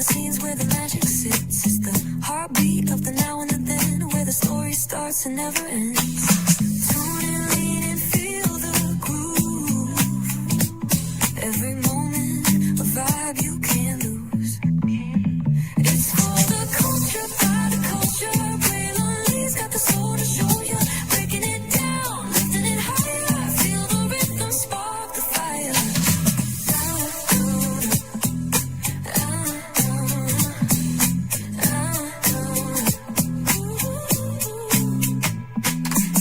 scenes where the magic sits. It's the heartbeat of the now and the then, where the story starts and never ends. Tune in, lean and feel the groove. Every moment, a vibe you can't lose. It's for the culture, by the culture. Braylon Lee's got the soul to show you. Breaking it down, lifting it higher. Feel the rhythm, spark the fire.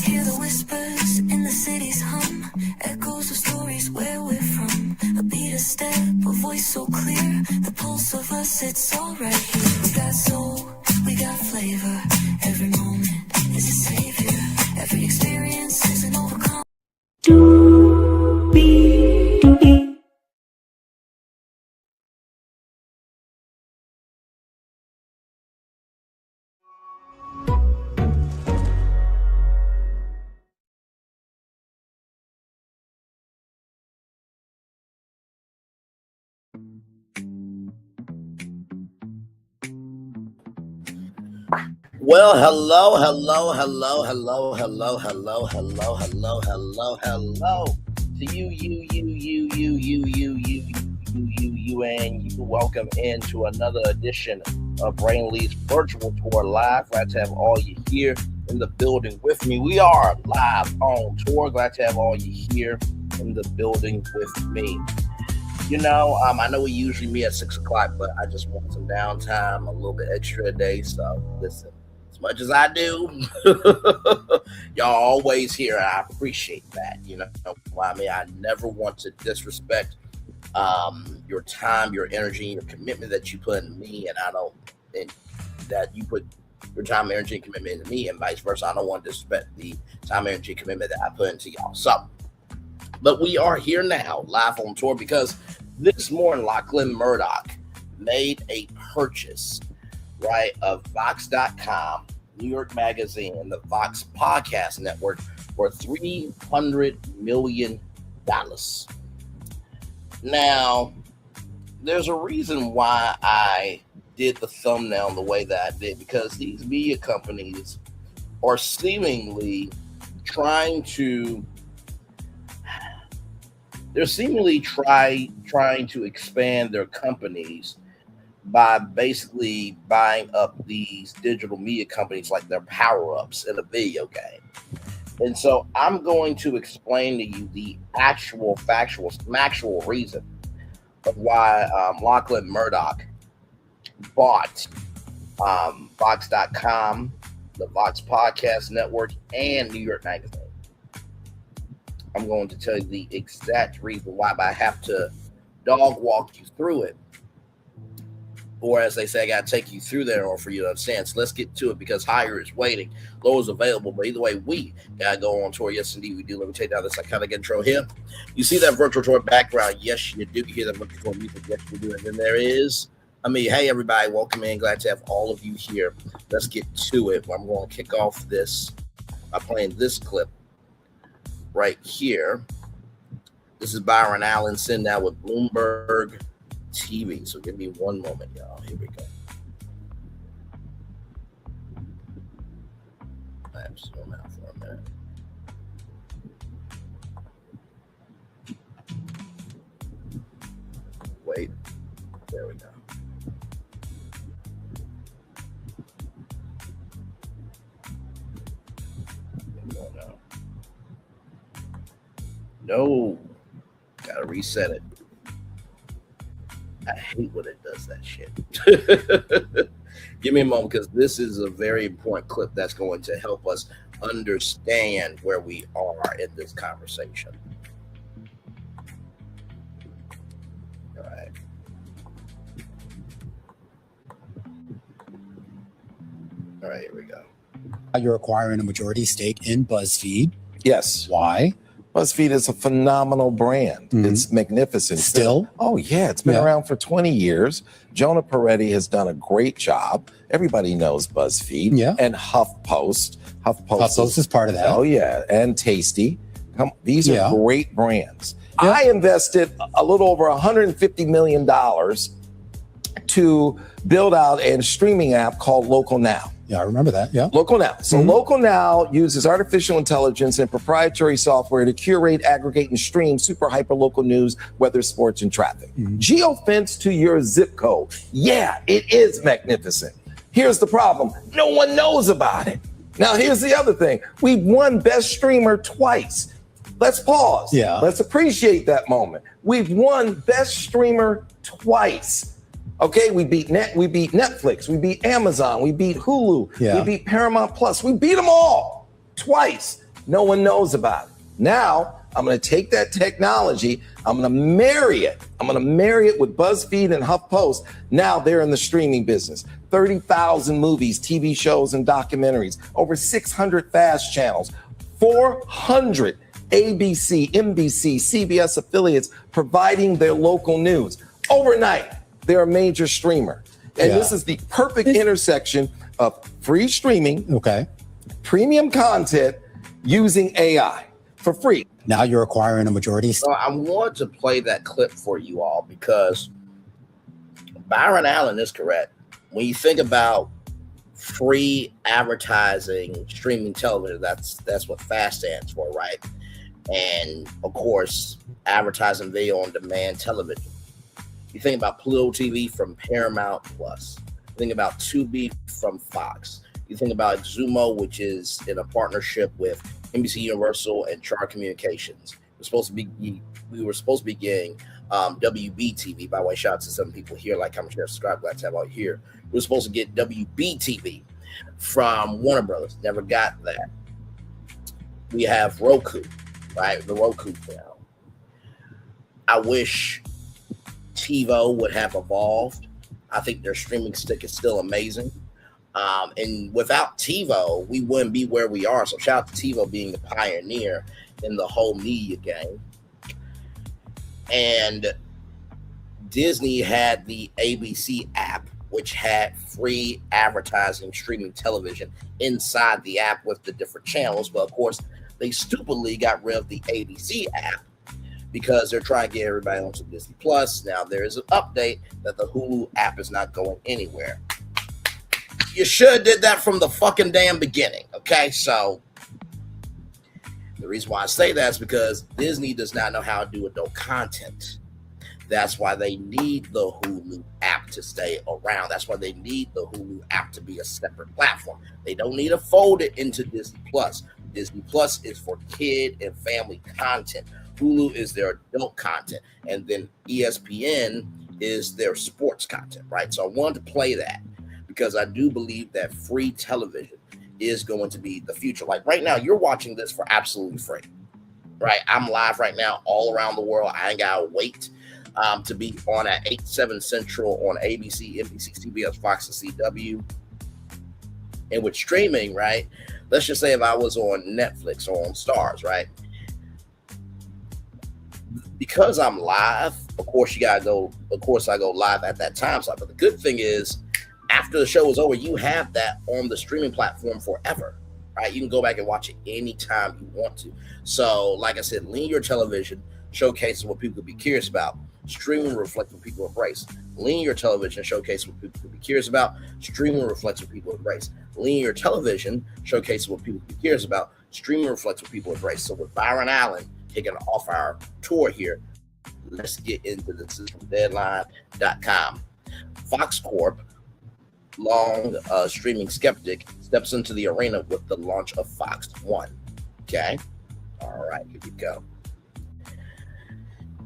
Hear the whispers in the city's hum, echoes of stories where we're from. A beat, a step, a voice so clear, the pulse of us, it's all right here. We got soul, we got flavor. Every moment is a savior. Every experience is an overcome. Well, hello to you, and you. Welcome into another edition of Brain Lee's Virtual Tour Live. Glad to have all you here in the building with me. We are live on tour. Glad to have all you here in the building with me. You know, I know we usually meet at 6 o'clock, but I just want some downtime, a little bit extra a day. So listen, as much as I do, y'all always here. I appreciate that. You know, I mean, I never want to disrespect your time, your energy, your commitment that you put into me, and that you put your time, energy, and commitment into me, and vice versa. I don't want to disrespect the time, energy, and commitment that I put into y'all. So, but we are here now, live on tour, because this morning, Lachlan Murdoch made a purchase, right, of Vox.com, New York Magazine, and the Vox Podcast Network for $300 million. Now, there's a reason why I did the thumbnail the way that I did, because these media companies are seemingly trying to trying to expand their companies by basically buying up these digital media companies like they're power-ups in a video game. And so I'm going to explain to you the actual reason of why Lachlan Murdoch bought Vox.com, the Vox Podcast Network, and New York Magazine. I'm going to tell you the exact reason why, but I have to dog walk you through it. Or as they say, I got to take you through there in order for you to understand. So let's get to it, because higher is waiting, low is available. But either way, we got to go on tour. Yes, indeed, we do. Let me take down this iconic intro here. You see that virtual tour background? Yes, you do. You hear that virtual tour music? Yes, you do. And then there is, hey, everybody, welcome in. Glad to have all of you here. Let's get to it. I'm going to kick off this by playing this clip right here. This is Byron Allen sitting down with Bloomberg TV. So give me one moment, y'all. Here we go. I have to zoom out for a minute. Wait. There we go. No. Gotta reset it. I hate when it does that shit. Give me a moment, because this is a very important clip that's going to help us understand where we are in this conversation. All right. All right, here we go. You're acquiring a majority stake in BuzzFeed. Yes. Why? BuzzFeed is a phenomenal brand. Mm-hmm. It's magnificent. Still? Oh, yeah. It's been around for 20 years. Jonah Peretti has done a great job. Everybody knows BuzzFeed. Yeah. And HuffPost. HuffPost is part of that. Oh, yeah. And Tasty. These are great brands. Yeah. I invested a little over $150 million to build out a streaming app called Local Now. Yeah, I remember that. Yeah. Local Now. So Local Now uses artificial intelligence and proprietary software to curate, aggregate, and stream super hyper local news, weather, sports, and traffic. Geofence to your zip code. Yeah, it is magnificent. Here's the problem. No one knows about it. Now, here's the other thing. We've won Best Streamer twice. Let's pause. Yeah. Let's appreciate that moment. We've won Best Streamer twice. Okay, we beat Netflix, we beat Amazon, we beat Hulu, Yeah. we beat Paramount Plus, we beat them all twice. No one knows about it. Now, I'm gonna take that technology, I'm gonna marry it with BuzzFeed and HuffPost. Now they're in the streaming business. 30,000 movies, TV shows, and documentaries, over 600 fast channels, 400 ABC, NBC, CBS affiliates providing their local news. Overnight, they're a major streamer. And Yeah. this is the perfect intersection of free streaming, Okay. premium content using AI for free. Now you're acquiring a majority stake. So I want to play that clip for you all because Byron Allen is correct. When you think about free advertising, streaming television, that's what FAST stands for, right? And of course, advertising video on demand television. You think about Pluto TV from Paramount Plus. You think about Tubi from Fox. You think about Xumo, which is in a partnership with NBC Universal and Char Communications. We were supposed to be getting WB-TV. By the way, shout out to some people here, like, comment, share, subscribe. Glad to have all here. We were supposed to get WB-TV from Warner Brothers. Never got that. We have Roku, right? The Roku channel. I wish TiVo would have evolved. I think their streaming stick is still amazing. And without TiVo, we wouldn't be where we are. So shout out to TiVo being the pioneer in the whole media game. And Disney had the ABC app, which had free advertising streaming television inside the app with the different channels. But of course, they stupidly got rid of the ABC app because they're trying to get everybody onto Disney Plus. Now there is an update that the Hulu app is not going anywhere. You should have did that from the fucking damn beginning, okay? So the reason why I say that is because Disney does not know how to do adult content. That's why they need the Hulu app to stay around. That's why they need the Hulu app to be a separate platform. They don't need to fold it into Disney Plus. Disney Plus is for kid and family content. Hulu is their adult content. And then ESPN is their sports content, right? So I wanted to play that because I do believe that free television is going to be the future. Like right now, you're watching this for absolutely free, right? I'm live right now all around the world. I ain't got to wait to be on at 8/7 Central on ABC, NBC, CBS, Fox, and CW. And with streaming, right? Let's just say if I was on Netflix or on Starz, right? Because I'm live, of course, I go live at that time slot. But the good thing is, after the show is over, you have that on the streaming platform forever, right? You can go back and watch it anytime you want to. So, like I said, linear television showcases what people could be curious about. Streaming reflects what people embrace. Linear television showcases what people could be curious about. Streaming reflects what people embrace. Linear television showcases what people could be curious about. Streaming reflects what people embrace. So with Byron Allen kicking off our tour here, let's get into this. This is from Deadline.com. Fox Corp, long streaming skeptic, steps into the arena with the launch of Fox One. Okay. All right, here we go.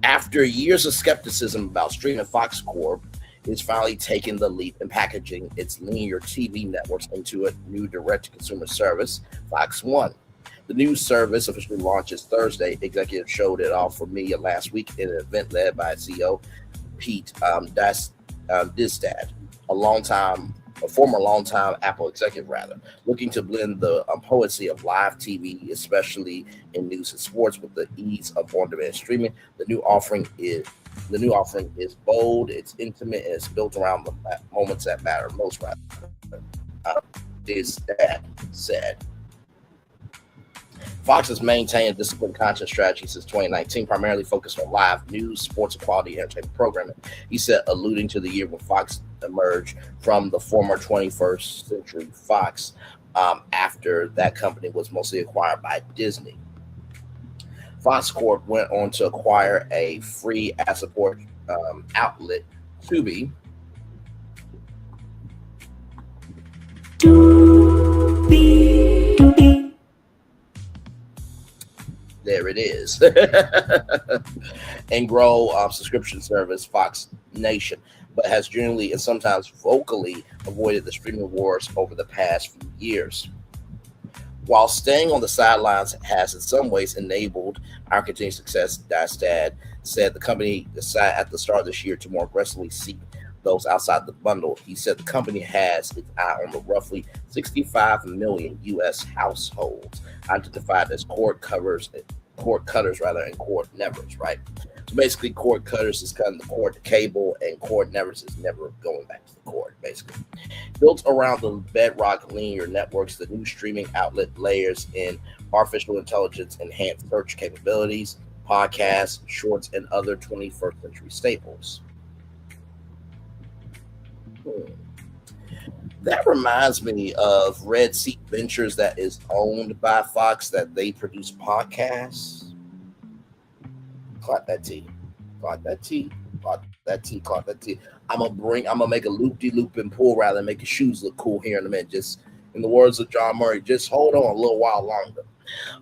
After years of skepticism about streaming, Fox Corp is finally taking the leap in packaging its linear TV networks into a new direct-to-consumer service, Fox One. The new service officially launches Thursday. Executives showed it off for media last week in an event led by CEO Pete Distad, a former longtime Apple executive, looking to blend the poetry of live TV, especially in news and sports, with the ease of on-demand streaming. The new offering is bold, it's intimate, and it's built around the moments that matter most. Distad said. Fox has maintained a disciplined content strategy since 2019, primarily focused on live news, sports, and quality entertainment programming. He said, alluding to the year when Fox emerged from the former 21st Century Fox after that company was mostly acquired by Disney. Fox Corp went on to acquire a free ad-support outlet, Tubi. There it is. And grow subscription service Fox Nation, but has generally and sometimes vocally avoided the streaming wars over the past few years. While staying on the sidelines has in some ways enabled our continued success, Dystad said the company decided at the start of this year to more aggressively seek those outside the bundle. He said the company has its eye on the roughly 65 million U.S. households identified as cord cutters, and cord nevers, right? So basically, cord cutters is cutting the cord to cable, and cord nevers is never going back to the cord, basically. Built around the bedrock linear networks, the new streaming outlet layers in artificial intelligence enhanced search capabilities, podcasts, shorts, and other 21st century staples. That reminds me of Red Seat Ventures, that is owned by Fox, that they produce podcasts. Clock that tea. Clock that tea. Clock that tea. Clock that tea. I'm gonna make a loop-de-loop and pull rather than make your shoes look cool here in a minute. Just in the words of John Murray, just hold on a little while longer.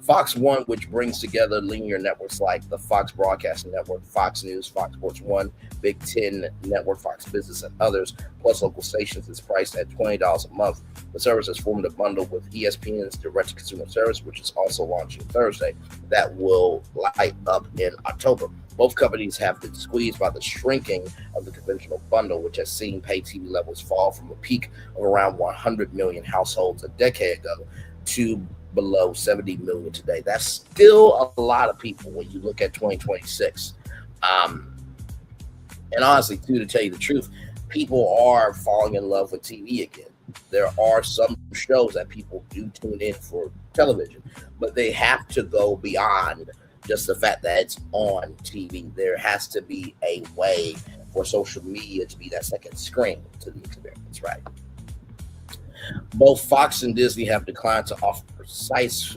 Fox One, which brings together linear networks like the Fox Broadcasting Network, Fox News, Fox Sports 1, Big Ten Network, Fox Business, and others, plus local stations, is priced at $20 a month. The service has formed a bundle with ESPN's direct-to-consumer service, which is also launching Thursday, that will light up in October. Both companies have been squeezed by the shrinking of the conventional bundle, which has seen pay TV levels fall from a peak of around 100 million households a decade ago to below 70 million today. That's still a lot of people when you look at 2026. And honestly, too, to tell you the truth, people are falling in love with TV again. There are some shows that people do tune in for television, but they have to go beyond just the fact that it's on TV. There has to be a way for social media to be that second screen to the experience, right? Both Fox and Disney have declined to offer precise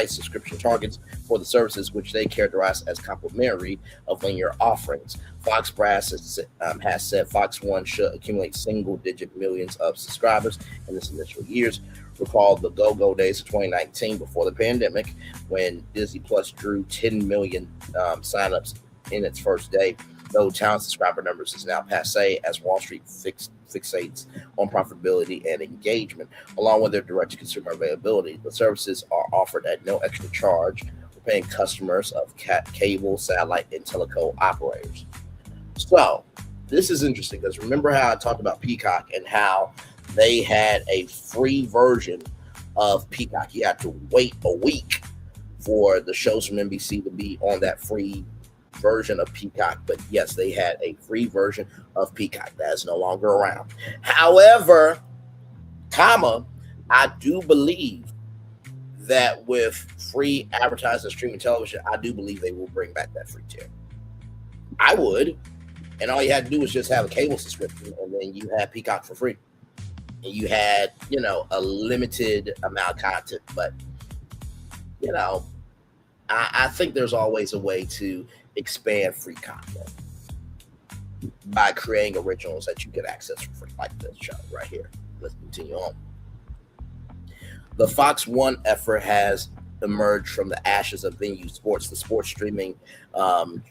subscription targets for the services, which they characterize as complementary of linear offerings. Fox Brass has said Fox One should accumulate single-digit millions of subscribers in its initial years. Recall the go-go days of 2019 before the pandemic, when Disney Plus drew 10 million signups in its first day. Though town subscriber numbers is now passe, as Wall Street fixates on profitability and engagement, along with their direct-to-consumer availability. The services are offered at no extra charge for paying customers of cable, satellite, and teleco operators. So this is interesting, because remember how I talked about Peacock and how they had a free version of Peacock. You had to wait a week for the shows from NBC to be on that free version of Peacock. But yes, they had a free version of Peacock that is no longer around. However, I do believe that with free advertising streaming television, I do believe they will bring back that free tier. I would. And all you had to do was just have a cable subscription, and then you had Peacock for free. And you had, a limited amount of content. But, I think there's always a way to expand free content by creating originals that you can access for free, like this show right here. Let's continue on. The Fox One effort has emerged from the ashes of Venue Sports, the sports streaming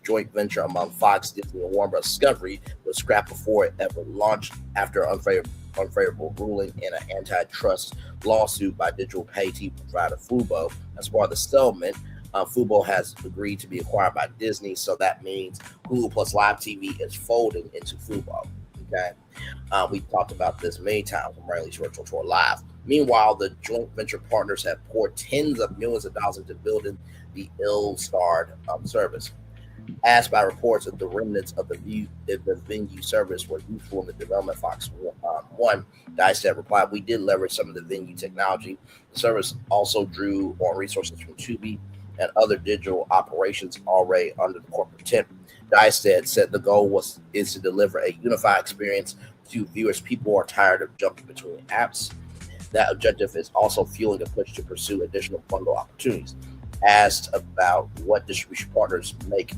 joint venture among Fox, Disney, and Warner Bros. Discovery was scrapped before it ever launched after unfavorable ruling in an antitrust lawsuit by digital pay TV provider Fubo. As part of the settlement, Fubo has agreed to be acquired by Disney, so that means Hulu plus Live TV is folding into Fubo. Okay, we've talked about this many times on Braylon's Virtual Tour Live. Meanwhile, the joint venture partners have poured tens of millions of dollars into building the ill-starred service. Asked by reports that the remnants of the Venue service were useful in the development of Fox One, Dystad replied, "We did leverage some of the Venue technology. The service also drew on resources from Tubi and other digital operations already under the corporate tent." Dystad said the goal is to deliver a unified experience to viewers. People are tired of jumping between apps. That objective is also fueling a push to pursue additional bundle opportunities. Asked about what distribution partners make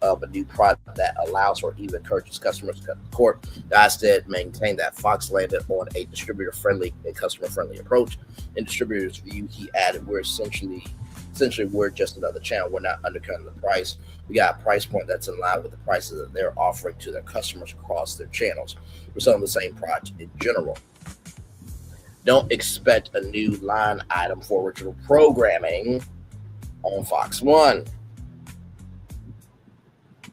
of a new product that allows or even encourages customers to cut the cord, Dysted maintained that Fox landed on a distributor-friendly and customer-friendly approach. In distributors' view, he added, we're essentially we're just another channel. We're not undercutting the price. We got a price point that's in line with the prices that they're offering to their customers across their channels. We're selling the same product in general. Don't expect a new line item for original programming on Fox One.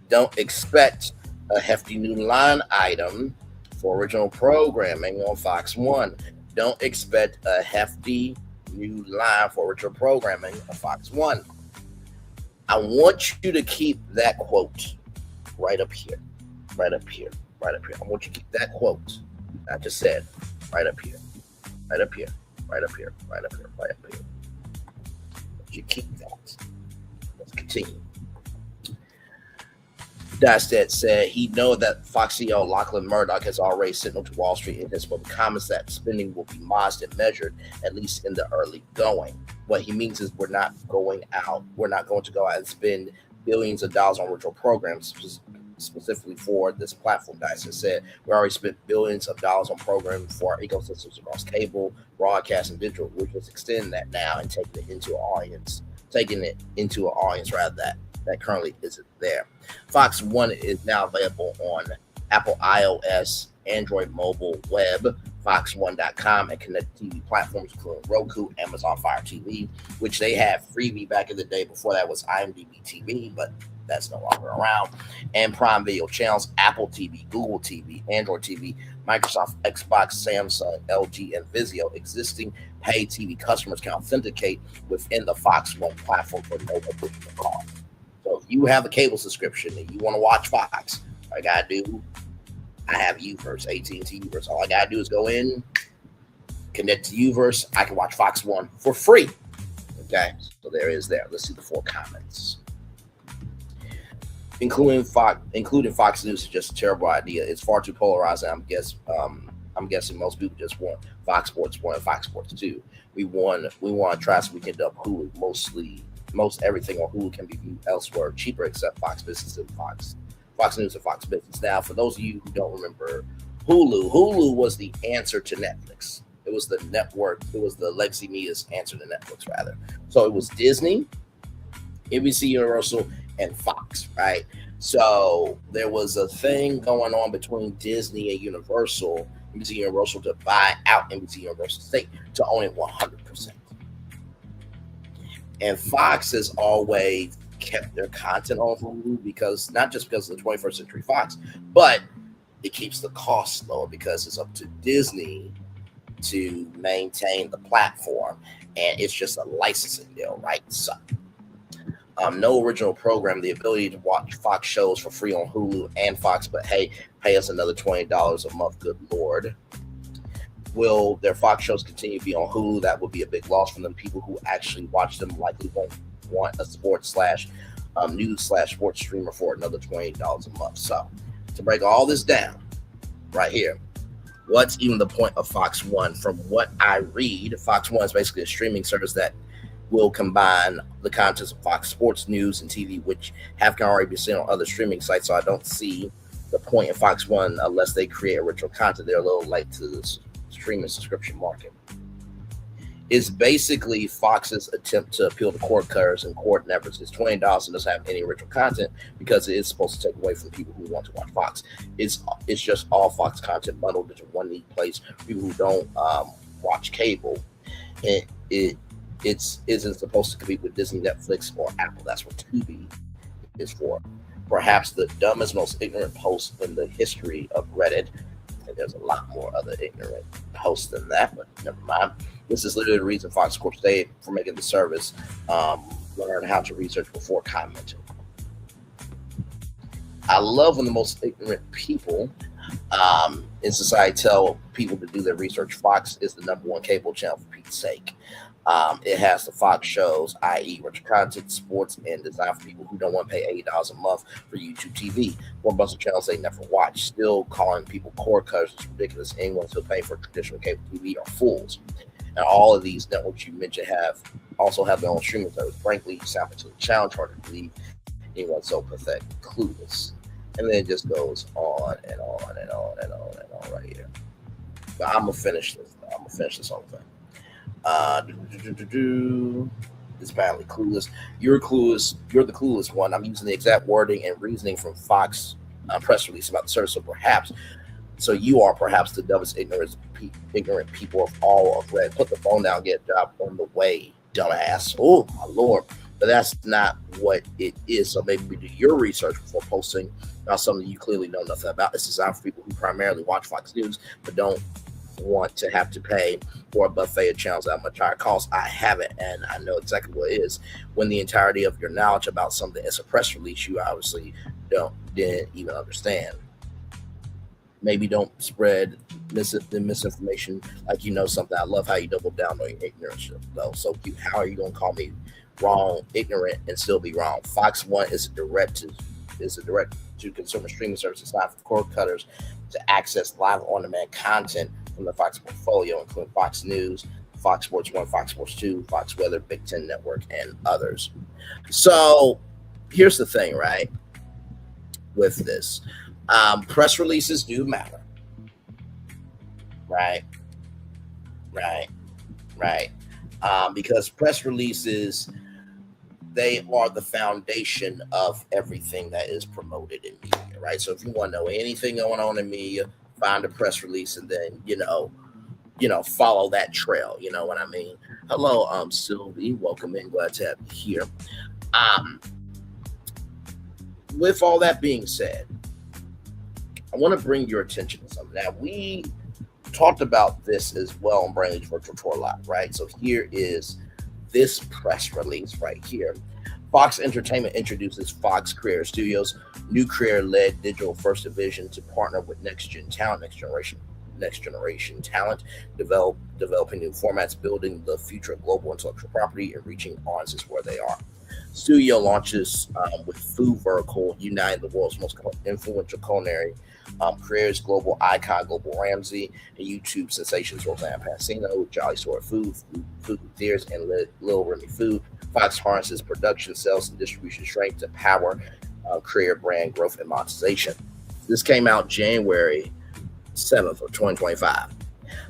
Don't expect a hefty new line item for original programming on Fox One. Don't expect a hefty new line for original programming on Fox One. I want you to keep that quote right up here, right up here, right up here. I want you to keep that quote I just said right up here, right up here, right up here, right up here, right up here. I want you to keep that. Let's continue. Dysted said he know that Fox CEO Lachlan Murdoch has already signaled to Wall Street in his public comments that spending will be modest and measured, at least in the early going. What he means is we're not going to go out and spend billions of dollars on original programs specifically for this platform. Dysted said we already spent billions of dollars on programming for our ecosystems across cable, broadcast, and digital. We're just extending that now and taking it into an audience rather that currently isn't there. Fox One is now available on Apple iOS, Android mobile, web, fox1.com, and connected TV platforms including Roku, Amazon Fire TV, which they had freebie back in the day. Before that was IMDb TV, but that's no longer around. And Prime Video channels, Apple TV, Google TV, Android TV, Microsoft, Xbox, Samsung, LG, and Vizio. Existing paid TV customers can authenticate within the Fox One platform for no additional cost. So if you have a cable subscription and you want to watch Fox, all I gotta do, I have Uverse, AT&T Uverse. All I gotta do is go in, connect to Uverse. I can watch Fox One for free. Okay, so there is there. Let's see the 4 comments. Including Fox News is just a terrible idea. It's far too polarizing. I'm guessing most people just want Fox Sports 1 and Fox Sports 2. We want to try so we can dub Hulu. Most everything on Hulu can be viewed elsewhere cheaper except Fox Business and Fox News and Fox Business. Now, for those of you who don't remember Hulu was the answer to Netflix. It was the network. It was the legacy media's answer to Netflix, rather. So it was Disney, NBC Universal, and Fox, right? So there was a thing going on between Disney and Universal, NBC Universal, to buy out NBC Universal stake to own it 100%. And Fox has always kept their content on Hulu because not just because of the 21st Century Fox, but it keeps the costs lower because it's up to Disney to maintain the platform, and it's just a licensing deal, right? So, no original program, the ability to watch Fox shows for free on Hulu and Fox, but hey, pay us another $20 a month, good Lord. Will their Fox shows continue to be on Hulu? That would be a big loss for them. People who actually watch them likely won't want a news/sports streamer for another $20 a month. So to break all this down right here, what's even the point of Fox One? From what I read, Fox One is basically a streaming service that will combine the contents of Fox Sports, news, and TV, which can already be seen on other streaming sites. So I don't see the point in Fox One unless they create original content. They're a little late to this streaming subscription market. It's basically Fox's attempt to appeal to cord cutters and cord nevers. It's $20 and doesn't have any original content because it is supposed to take away from people who want to watch Fox. It's just all Fox content bundled into one neat place. People who don't watch cable, it isn't supposed to compete with Disney, Netflix, or Apple. That's what Tubi is for. Perhaps the dumbest, most ignorant post in the history of Reddit. And there's a lot more other ignorant hosts than that, but never mind. This is literally the reason Fox Corp stayed for making the service. Learn how to research before commenting. I love when the most ignorant people in society tell people to do their research. Fox is the #1 cable channel, for Pete's sake. It has the Fox shows, i.e., rich content, sports, and designed for people who don't want to pay $80 a month for YouTube TV. One bunch of channels they never watch. Still calling people cord cutters is ridiculous. Anyone still paying for traditional cable TV are fools. And all of these networks you mentioned also have their own streaming service. Frankly, you sound to the challenge hard to believe anyone so pathetic, clueless. And then it just goes on and on and on and on and on right here. But I'm gonna finish this. Whole thing. It's badly clueless. You're clueless. You're the clueless one. I'm using the exact wording and reasoning from Fox press release about the service. So you are perhaps the dumbest, ignorant people of all of red. Put the phone down, get a job on the way, dumbass. Oh my lord! But that's not what it is. So maybe do your research before posting about something you clearly know nothing about. It's designed for people who primarily watch Fox News but don't want to have to pay for a buffet of channels at much higher cost. I haven't, and I know exactly what it is. When the entirety of your knowledge about something is a press release, you obviously didn't even understand. Maybe don't spread misinformation like you know something. I love how you double down on your ignorance, though. So how are you going to call me wrong, ignorant, and still be wrong? Fox One is a direct to consumer streaming service. It's not for cord cutters to access live on-demand content from the Fox portfolio, including Fox News, Fox Sports 1, Fox Sports 2, Fox Weather, Big Ten Network, and others. So here's the thing, right, with this. Press releases do matter. Right. Because press releases, they are the foundation of everything that is promoted in media, right? So if you want to know anything going on in media, find a press release and then, follow that trail. You know what I mean? Hello, Sylvie. Welcome in. Glad to have you here. With all that being said, I want to bring your attention to something. Now, we talked about this as well on Braylon's Virtual Tour Live, right? So here is this press release right here. Fox Entertainment introduces Fox Creator Studios, new creator-led digital first division to partner with next generation talent, developing new formats, building the future of global intellectual property, and reaching audiences where they are. Studio launches with food vertical, uniting the world's most influential culinary creators, global icon Global Ramsay, and YouTube sensations Roseanne Pacino, Jolly Store Food Theaters, and Lil Remy Food. Fox harnesses production, sales, and distribution strength to power creator brand growth and monetization. This came out January 7th of 2025.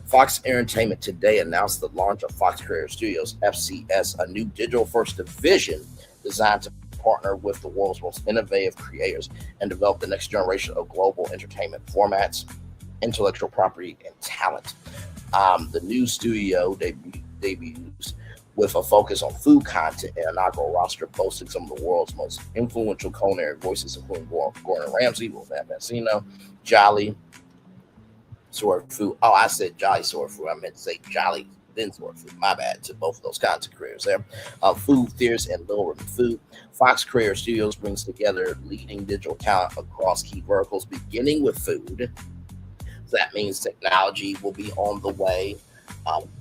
Fox Entertainment today announced the launch of Fox Creator Studios, FCS, a new digital-first division designed to partner with the world's most innovative creators and develop the next generation of global entertainment formats, intellectual property, and talent. The new studio debuts with a focus on food content and inaugural roster boasting some of the world's most influential culinary voices, including Gordon Ramsay, Roseanne Pacino, Jolly Sword Food. Oh, I said Jolly Sword Food. I meant to say Jolly then Sword Food. My bad to both of those content creators there. Food Theaters and Lil Remy Food. Fox Creator Studios brings together leading digital talent across key verticals, beginning with food. So that means technology will be on the way.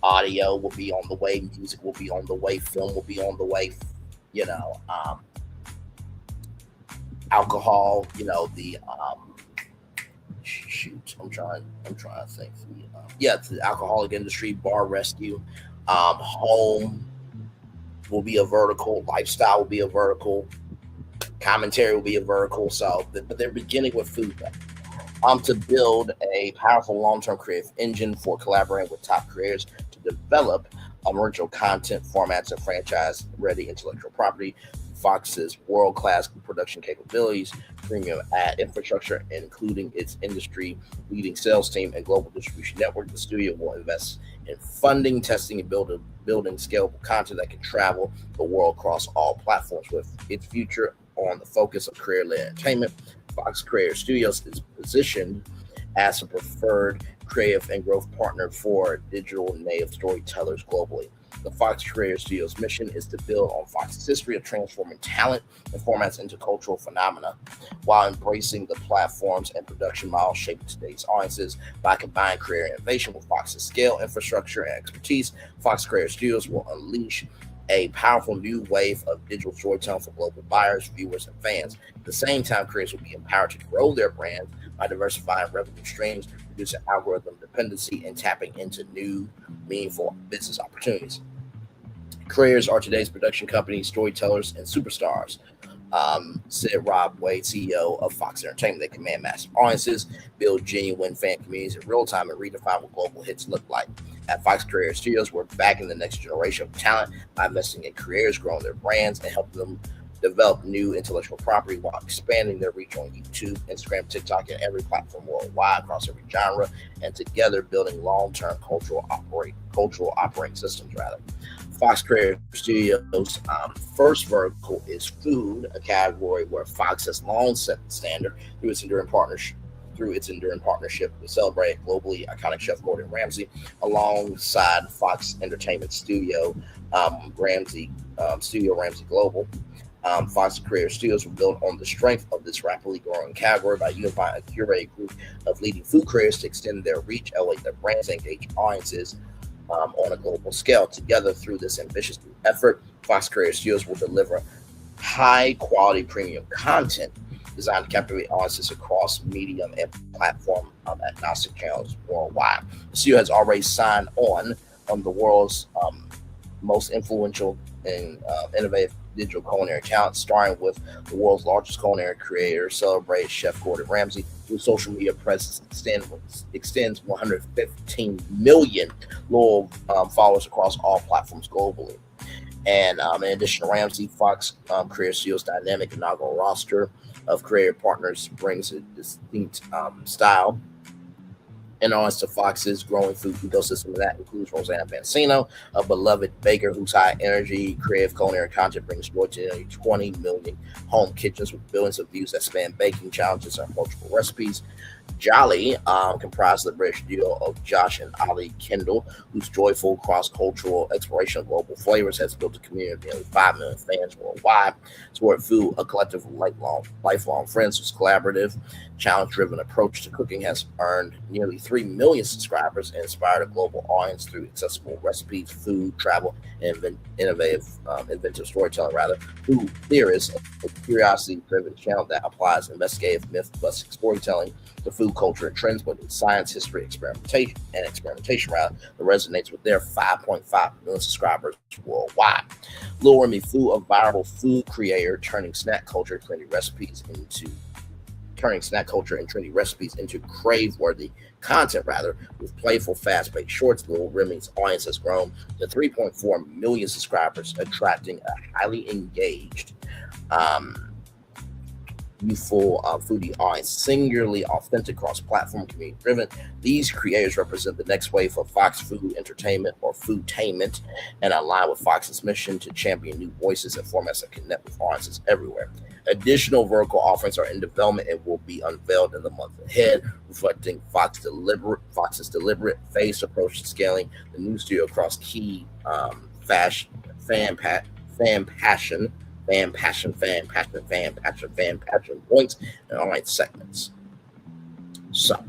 Audio will be on the way. Music will be on the way. Film will be on the way. Alcohol. I'm trying to think. The alcoholic industry, bar rescue, home will be a vertical. Lifestyle will be a vertical. Commentary will be a vertical. So, but they're beginning with food. To build a powerful long-term creative engine for collaborating with top creators to develop original content formats and franchise-ready intellectual property. Fox's world-class production capabilities, premium ad infrastructure, including its industry-leading sales team and global distribution network. The studio will invest in funding, testing, and building scalable content that can travel the world across all platforms. With its future on the focus of career-led entertainment, Fox Creator Studios is positioned as a preferred creative and growth partner for digital native storytellers globally. The Fox Creator Studios' mission is to build on Fox's history of transforming talent and formats into cultural phenomena while embracing the platforms and production models shaping today's audiences. By combining creator innovation with Fox's scale, infrastructure, and expertise, Fox Creator Studios will unleash a powerful new wave of digital storytelling for global buyers, viewers, and fans. At the same time, creators will be empowered to grow their brands by diversifying revenue streams, reducing algorithm dependency, and tapping into new, meaningful business opportunities. Creators are today's production companies, storytellers, and superstars. Said Rob Wade, CEO of Fox Entertainment. They command massive audiences, build genuine fan communities in real time, and redefine what global hits look like. At Fox Creator Studios, we're backing the next generation of talent by investing in creators, growing their brands, and helping them develop new intellectual property while expanding their reach on YouTube, Instagram, TikTok, and every platform worldwide across every genre, and together building long-term cultural operating systems. Fox Creator Studios' first vertical is food, a category where Fox has long set the standard through its enduring partnership with celebrated globally iconic chef Gordon Ramsay, alongside Fox Entertainment Studio Ramsay Global. Fox Creator Studios will build on the strength of this rapidly growing category by unifying a curated group of leading food creators to extend their reach, elevate their brands, and engage audiences on a global scale. Together, through this ambitious new effort, Fox Creator Studios will deliver high-quality premium content designed to captivate audiences across medium and platform agnostic channels worldwide. The studio has already signed on the world's most influential and innovative digital culinary talent, starting with the world's largest culinary creator, celebrated chef Gordon Ramsay, whose social media presence extends 115 million loyal followers across all platforms globally. And in addition to Ramsay, Fox Creator Studios' dynamic inaugural roster of creative partners brings a distinct style and audience to Fox's growing food ecosystem. And that includes Rosanna Pansino, a beloved baker whose high energy, creative culinary content brings joy to nearly 20 million home kitchens with billions of views that span baking challenges and multiple recipes. Jolly, comprised of the British duo of Josh and Ali Kendall, whose joyful cross-cultural exploration of global flavors has built a community of nearly 5 million fans worldwide. Toward Food, a collective of lifelong friends whose collaborative, challenge-driven approach to cooking has earned nearly 3 million subscribers and inspired a global audience through accessible recipes, food, travel, and inventive storytelling. Food Theorist, a curiosity-driven channel that applies investigative myth-busting storytelling to food culture and trends, but in science, history, experimentation that resonates with their 5.5 million subscribers worldwide. Lil Remy Fu, a viral food creator, turning snack culture and trendy recipes into crave-worthy content, with playful, fast-paced shorts. Lil Remy's audience has grown to 3.4 million subscribers, attracting a highly engaged youthful foodie audience, singularly authentic, cross-platform, community-driven. These creators represent the next wave of Fox food entertainment, or foodtainment, and align with Fox's mission to champion new voices and formats that connect with audiences everywhere. Additional vertical offerings are in development and will be unveiled in the month ahead, reflecting Fox's deliberate phased approach to scaling the new studio across key fan passion points and online segments. So,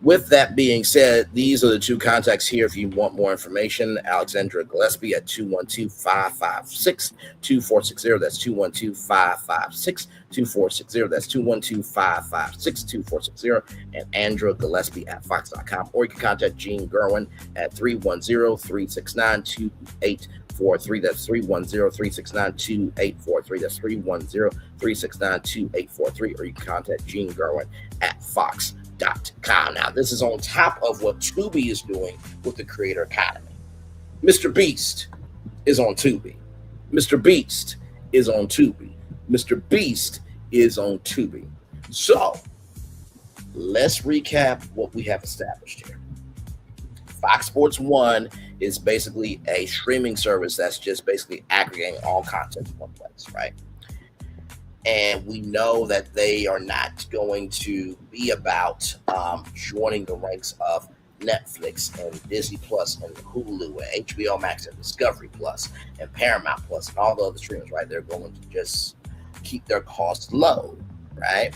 with that being said, these are the two contacts here if you want more information. Alexandra Gillespie at 212-556-2460. That's 212-556-2460. That's 212-556-2460. And Andra Gillespie at fox.com. Or you can contact Gene Gerwin at 310-369-2843. That's 310-369-2843. That's 310-369-2843. Or you can contact Gene Gerwin at fox.com. Now, this is on top of what Tubi is doing with the Creator Academy. Mr. Beast is on Tubi. Mr. Beast is on Tubi. Mr. Beast is on Tubi. So, let's recap what we have established here. Fox Sports 1 is basically a streaming service that's just basically aggregating all content in one place, right? And we know that they are not going to be about joining the ranks of Netflix and Disney Plus and Hulu and HBO Max and Discovery Plus and Paramount Plus and all the other streamers, right? They're going to just keep their costs low, right?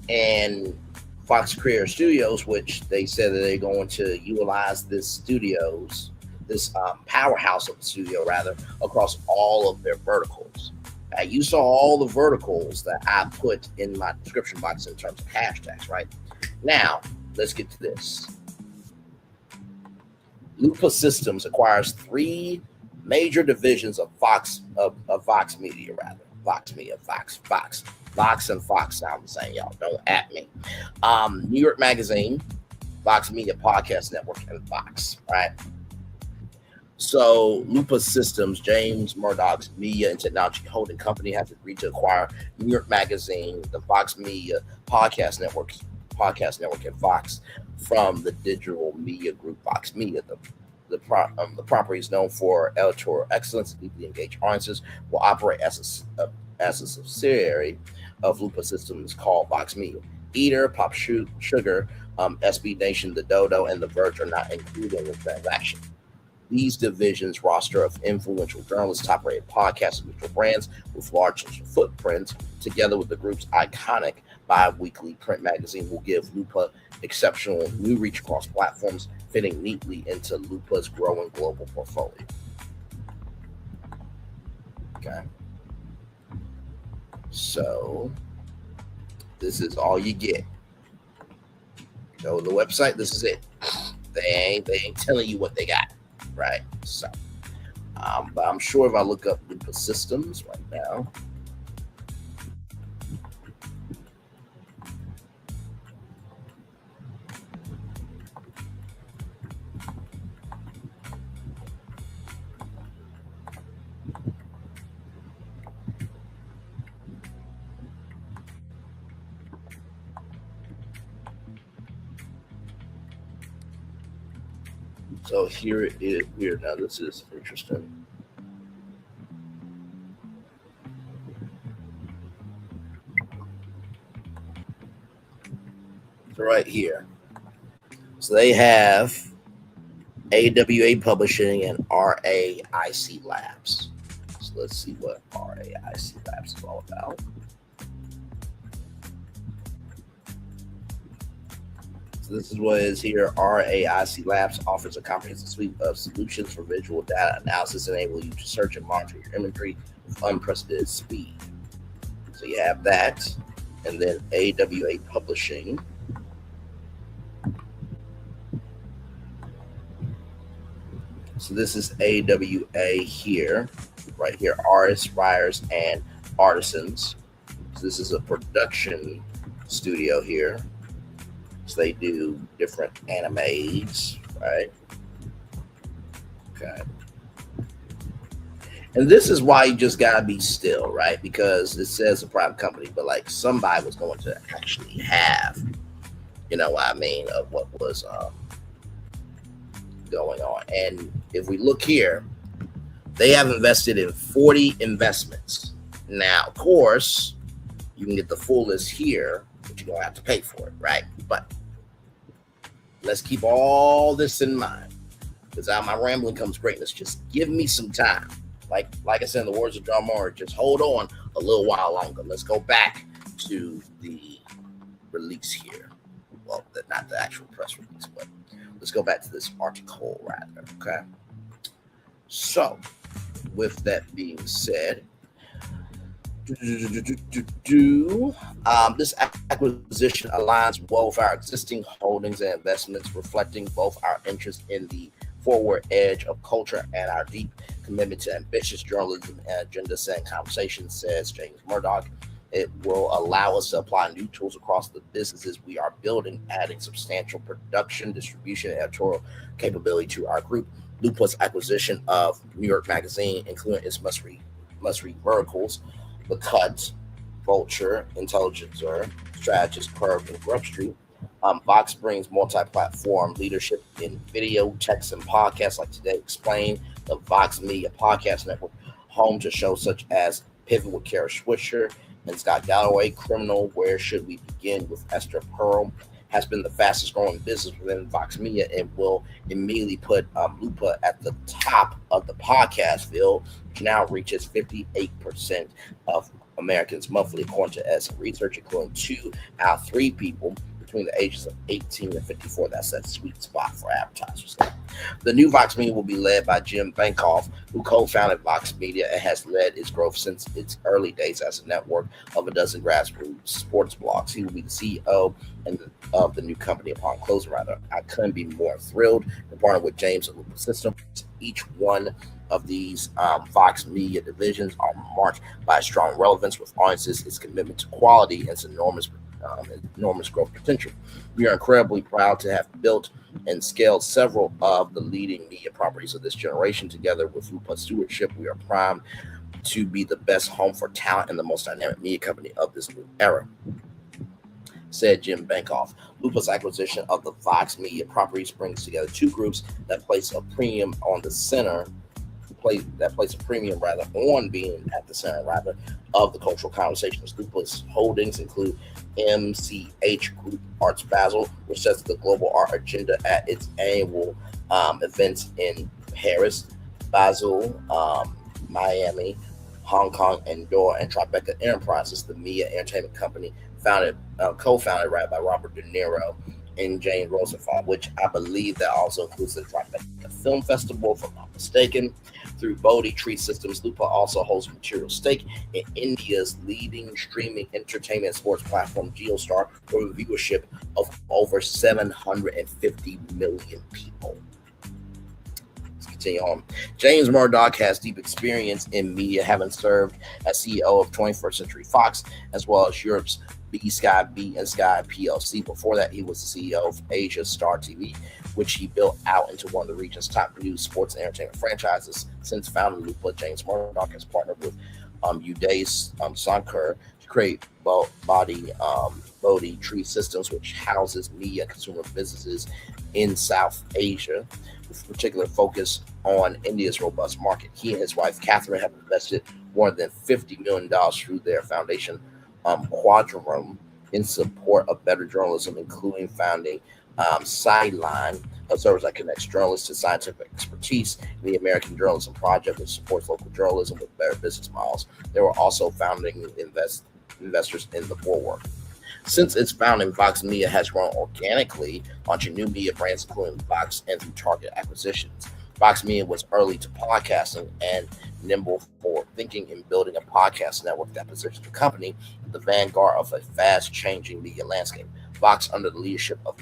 And Fox Creator Studios, which they said that they're going to utilize this powerhouse of the studio, rather, across all of their verticals. You saw all the verticals that I put in my description box in terms of hashtags, right? Now, let's get to this. Lupa Systems acquires 3 major divisions of Fox Media, rather. Fox and Fox sound the same, y'all. Don't at me. New York Magazine, Fox Media Podcast Network, and Fox, right? So Lupa Systems, James Murdoch's media and technology holding company, has agreed to acquire New York Magazine, the Fox Media Podcast Network, and Fox from the digital media group Fox Media. The property is known for editorial excellence, deeply engaged audiences, will operate as a subsidiary of Lupa Systems called Fox Media. Eater, Pop Sugar, SB Nation, The Dodo, and The Verge are not included in the transaction. These divisions roster of influential journalists, top-rated podcasts, and neutral brands with large footprints, together with the group's iconic bi-weekly print magazine, will give Lupa exceptional new reach across platforms, fitting neatly into Lupa's growing global portfolio. Okay. So this is all you get. Go to the website. This is it. They ain't telling you what they got, right? So, but I'm sure if I look up Lupa Systems right now, so here it is. Here now, this is interesting. So right here, so they have AWA Publishing and RAIC Labs. So let's see what RAIC Labs is all about. This is what is here. RAIC Labs offers a comprehensive suite of solutions for visual data analysis, enabling you to search and monitor your imagery with unprecedented speed. So you have that, and then AWA Publishing. So this is AWA here, right here, artists, writers, and artisans. So this is a production studio here. So they do different animes, right? Okay. And this is why you just gotta be still, right? Because it says a private company, but like somebody was going to actually have, you know what I mean, of what was going on. And if we look here, they have invested in 40 investments. Now, of course, you can get the full list here, but you're gonna have to pay for it, right? But let's keep all this in mind, because out of my rambling comes greatness. Just give me some time. Like I said in the words of John Moore, just hold on a little while longer. Let's go back to the release here. Well, not the actual press release, but let's go back to this article rather, okay? So, with that being said, this acquisition aligns well with our existing holdings and investments, reflecting both our interest in the forward edge of culture and our deep commitment to ambitious journalism and agenda-setting conversations, says James Murdoch. It will allow us to apply new tools across the businesses we are building, adding substantial production, distribution, and editorial capability to our group. Lupa's acquisition of New York Magazine, including its must-read verticals, The Cut, Vulture, Intelligencer, Strategist, Curve, and Grub Street. Vox brings multi-platform leadership in video, text, and podcasts like Today Explained, the Vox Media Podcast Network, home to shows such as Pivot with Kara Swisher and Scott Galloway, Criminal, Where Should We Begin with Esther Pearl, has been the fastest growing business within Vox Media and will immediately put Lupa at the top of the podcast field, which now reaches 58% of Americans monthly, according to S research, including 2 out of 3 people between the ages of 18 and 54. That's that sweet spot for advertisers. The new Vox Media will be led by Jim Bankoff, who co-founded Vox Media and has led its growth since its early days as a network of a dozen grassroots sports blogs. He will be the CEO of the new company upon closing. Rather, I couldn't be more thrilled to partner with James and Lupa Systems. Each one of these Vox Media divisions are marked by a strong relevance with audiences, its commitment to quality, and its enormous growth potential. We are incredibly proud to have built and scaled several of the leading media properties of this generation. Together with Lupa Stewardship, we are primed to be the best home for talent and the most dynamic media company of this new era, said Jim Bankoff. Lupa's acquisition of the Vox Media properties brings together 2 groups that place a premium on the center on being at the center of the cultural conversations. Lupa's holdings include MCH Group Arts Basel, which sets the global art agenda at its annual events in Paris, Basel, Miami, Hong Kong, and Doha, and Tribeca Enterprises, the media entertainment company co-founded by Robert De Niro and Jane Rosenthal, which I believe that also includes the Tribeca Film Festival, if I'm not mistaken. Through Bodhi Tree Systems, Lupa also holds a material stake in India's leading streaming entertainment sports platform, JioStar, with a viewership of over 750 million people. Let's continue on. James Murdoch has deep experience in media, having served as CEO of 21st Century Fox, as well as Europe's Sky B and Sky PLC. Before that, he was the CEO of Asia's Star TV, which he built out into one of the region's top news, sports, and entertainment franchises. Since founding Lupa, James Murdoch has partnered with Uday Shankar to create Bodhi Tree Systems, which houses media and consumer businesses in South Asia, with particular focus on India's robust market. He and his wife, Catherine, have invested more than $50 million through their foundation, Quadrum, in support of better journalism, including founding Sideline, a service that connects journalists to scientific expertise in the American Journalism Project, which supports local journalism with better business models. They were also founding investors in the Bulwark. Since its founding, Vox Media has grown organically, launching new media brands, including Vox, and through target acquisitions. Vox Media was early to podcasting and nimble forward thinking in building a podcast network that positions the company at the vanguard of a fast-changing media landscape. Vox, under the leadership of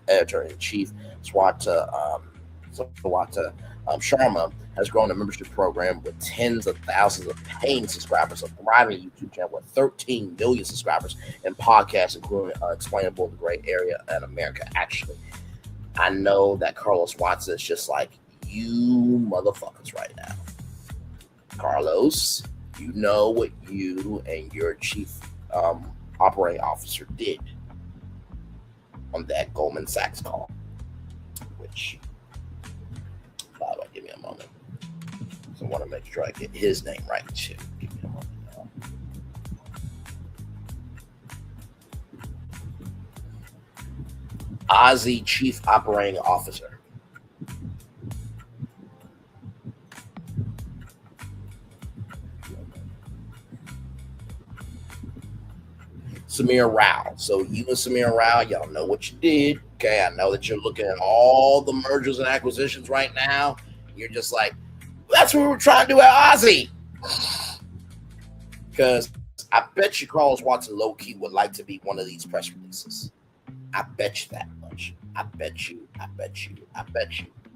editor-in-chief Swata Sharma, has grown a membership program with tens of thousands of paying subscribers, a thriving YouTube channel with 13 million subscribers, and podcasts, including Explainable, the Gray Area, and America Actually. I know that Carlos Watson is just like, you motherfuckers right now. Carlos, you know what you and your chief operating officer did on that Goldman Sachs call, which, by the way, give me a moment. So I want to make sure I get his name right too. Give me a moment. Aussie Chief Operating Officer. Samir Rao. So you and Samir Rao, y'all know what you did. Okay, I know that you're looking at all the mergers and acquisitions right now. You're just like, that's what we were trying to do at Aussie. Because I bet you Carlos Watson low-key would like to be one of these press releases. I bet you that much. I bet you.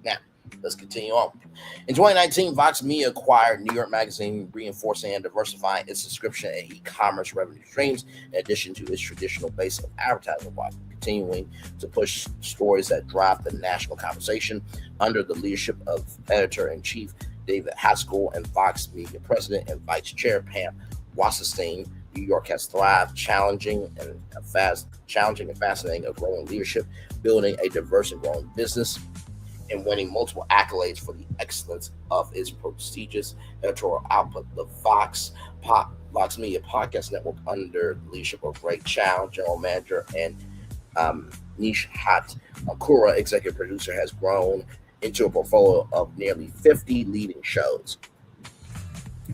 Now, let's continue on. In 2019, Vox Media acquired New York Magazine, reinforcing and diversifying its subscription and e-commerce revenue streams, in addition to its traditional base of advertising, while continuing to push stories that drive the national conversation. Under the leadership of editor-in-chief David Haskell and Vox Media president and vice chair Pam Wasserstein, New York has thrived, challenging and fascinating, a growing leadership, building a diverse and growing business, and winning multiple accolades for the excellence of its prestigious editorial output. The Vox Media Podcast Network, under the leadership of Ray Chow, general manager, and Nishat Kura, executive producer, has grown into a portfolio of nearly 50 leading shows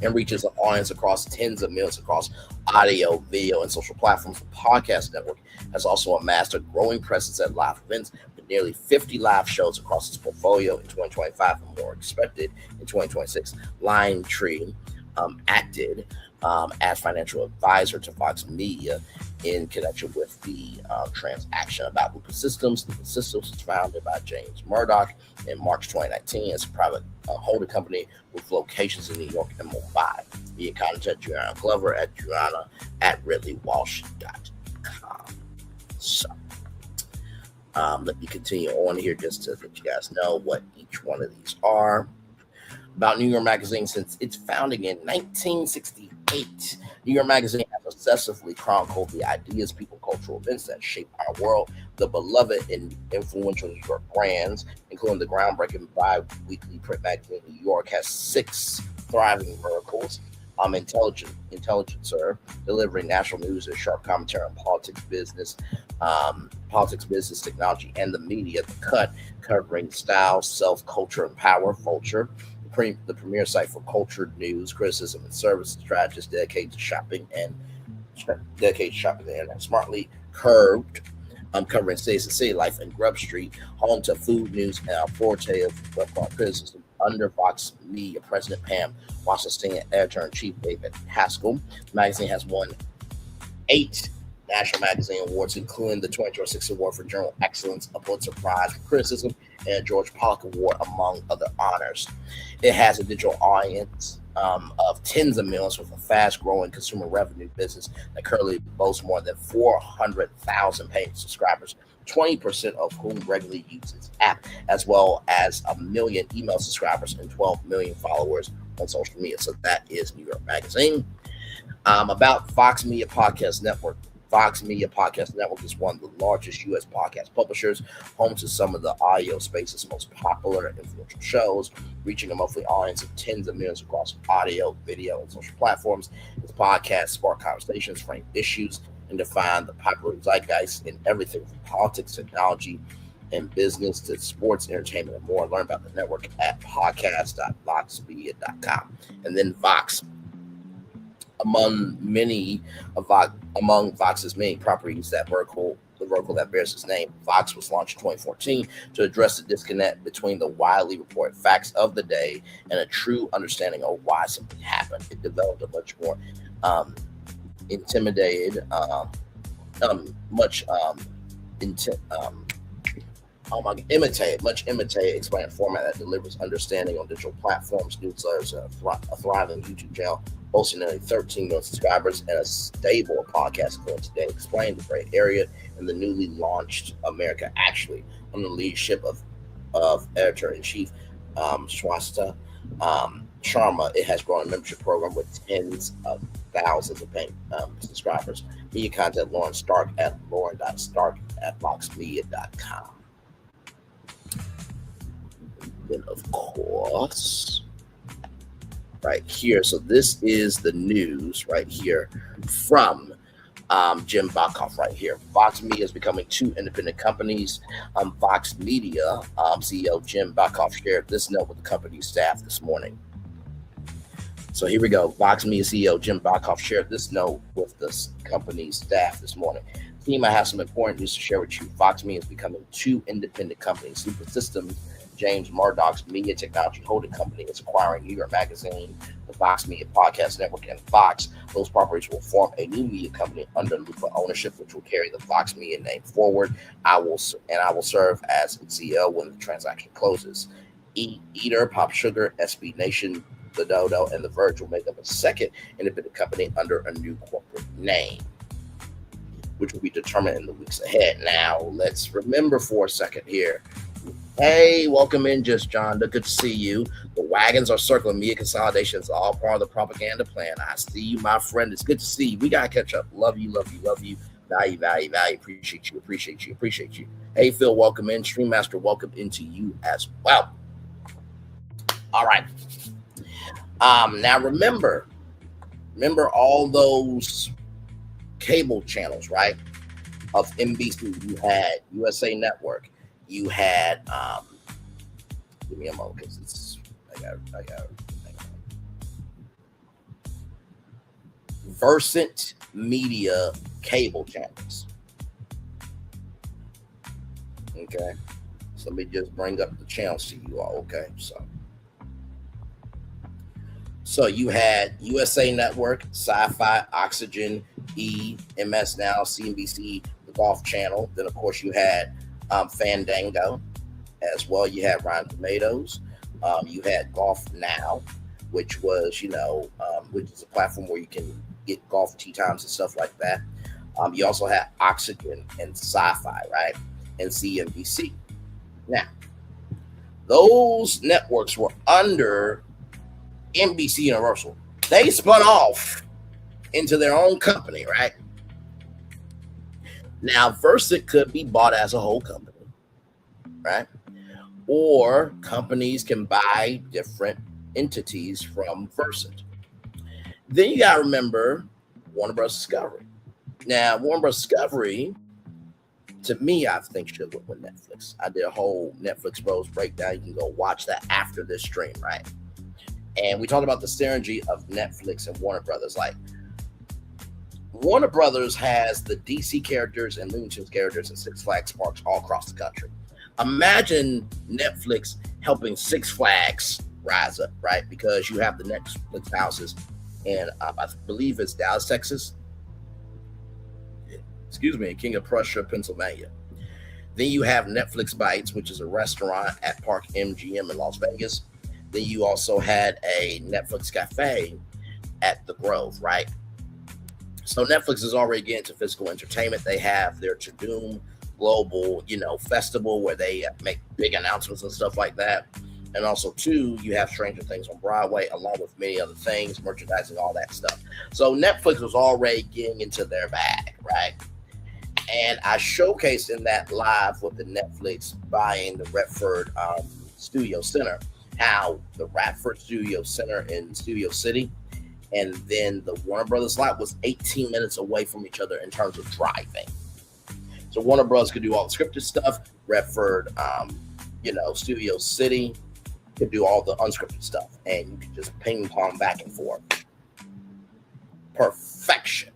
and reaches an audience across tens of millions across audio, video, and social platforms. The Podcast Network has also amassed a growing presence at live events with nearly 50 live shows across its portfolio in 2025 and more expected in 2026. LionTree acted as financial advisor to Fox Media in connection with the transaction about Lucas Systems. Lucas Systems was founded by James Murdoch in March 2019 as a private holding company with locations in New York and Mumbai. You can contact Juliana Glover at juliana@ridleywalsh.com. So, let me continue on here just to let you guys know what each one of these are. About New York Magazine, since its founding in 1968, New York Magazine has obsessively chronicled the ideas, people, cultural events that shape our world. The beloved and influential New York brands, including the groundbreaking bi-weekly print magazine New York, has 6 thriving verticals. Intelligencer, delivering national news and sharp commentary on politics, business, technology, and the media. The Cut, covering style, self, culture, and power. Vulture, the premier site for culture, news, criticism, and service strategists dedicated to shopping and the internet. Smartly Curved, covering city life, and Grub Street, home to food news and authoritative criticism. Under Fox Media, President Pam Washington and editor-in-chief David Haskell. The magazine has won 8 National Magazine Awards, including the 2026 Award for Journal Excellence, a Pulitzer Prize for Criticism, and a George Pollock Award, among other honors. It has a digital audience of tens of millions with a fast-growing consumer revenue business that currently boasts more than 400,000 paying subscribers, 20% of whom regularly use its app, as well as 1 million email subscribers and 12 million followers on social media. So that is New York Magazine. About Fox Media Podcast Network. Fox Media Podcast Network is one of the largest U.S. podcast publishers, home to some of the audio space's most popular and influential shows, reaching a monthly audience of tens of millions across audio, video, and social platforms. Its podcasts spark conversations, frame issues, and define the popular zeitgeist in everything from politics, technology, and business to sports, entertainment, and more. Learn about the network at podcast.voxmedia.com. And then Vox. Among Vox's many properties, the vertical that bears its name, Vox was launched in 2014 to address the disconnect between the widely reported facts of the day and a true understanding of why something happened. It developed a much more imitated explained format that delivers understanding on digital platforms, newsletters, and a thriving YouTube channel, boasting nearly 13 million subscribers and a stable podcast going today. Explain the great area and the newly launched America Actually, under the leadership of editor-in-chief Swasta Sharma. It has grown a membership program with tens of thousands of paying subscribers. Media content, Lauren at lauren.stark@voxmedia.com. Then, of course, right here. So this is the news right here from Jim Bacoff right here. Fox Media is becoming 2 independent companies. Fox Media CEO Jim Bacoff shared this note with the company's staff this morning. So here we go. Fox Media CEO Jim Bacoff shared this note with the company's staff this morning. Team, I have some important news to share with you. Fox Media is becoming 2 independent companies. Super Systems, James Murdoch's media technology holding company, is acquiring New York Magazine, the Fox Media Podcast Network, and Fox. Those properties will form a new media company under Lupa ownership, which will carry the Fox Media name forward. I will serve as its CEO when the transaction closes. Eater, Pop Sugar, SB Nation, The Dodo, and The Verge will make up a second independent company under a new corporate name, which will be determined in the weeks ahead. Now, let's remember for a second here. Hey, welcome in, Just John. Good to see you. The wagons are circling. Media consolidation is all part of the propaganda plan. I see you, my friend. It's good to see you. We got to catch up. Love you, love you, love you. Value. Appreciate you. Hey, Phil, welcome in. Stream Master, welcome into you as well. All right. Now, remember all those cable channels, right? of NBC. You had USA Network. You had give me a moment because it's I got Versant Media cable channels. Okay, so let me just bring up the channels to you all. Okay, so you had USA Network, Sci-Fi, Oxygen, MS Now, CNBC, the Golf Channel. Then of course you had Fandango as well. You had Rotten Tomatoes. You had Golf Now, which was which is a platform where you can get golf tee times and stuff like that. You also had Oxygen and Sci-Fi, right? And CNBC. Now, those networks were under NBC Universal. They spun off into their own company, right? Now, Versant could be bought as a whole company, right? Or companies can buy different entities from Versant. Then you got to remember Warner Bros. Discovery. Now, Warner Bros. Discovery, to me, I think should have went with Netflix. I did a whole Netflix Bros breakdown. You can go watch that after this stream, right? And we talked about the synergy of Netflix and Warner Brothers. Like, Warner Brothers has the DC characters and Looney Tunes characters and Six Flags parks all across the country. Imagine Netflix helping Six Flags rise up, right? Because you have the Netflix houses in, I believe it's Dallas, Texas. King of Prussia, Pennsylvania. Then you have Netflix Bites, which is a restaurant at Park MGM in Las Vegas. Then you also had a Netflix cafe at the Grove, right? So Netflix is already getting into physical entertainment. They have their Tudum Global, festival where they make big announcements and stuff like that. And also, too, you have Stranger Things on Broadway, along with many other things, merchandising, all that stuff. So Netflix was already getting into their bag, right? And I showcased in that live with the Netflix buying the Redford Studio Center, how the Radford Studio Center in Studio City and then the Warner Brothers lot was 18 minutes away from each other in terms of driving. So Warner Bros. Could do all the scripted stuff. Redford, Studio City could do all the unscripted stuff. And you could just ping pong back and forth. Perfection.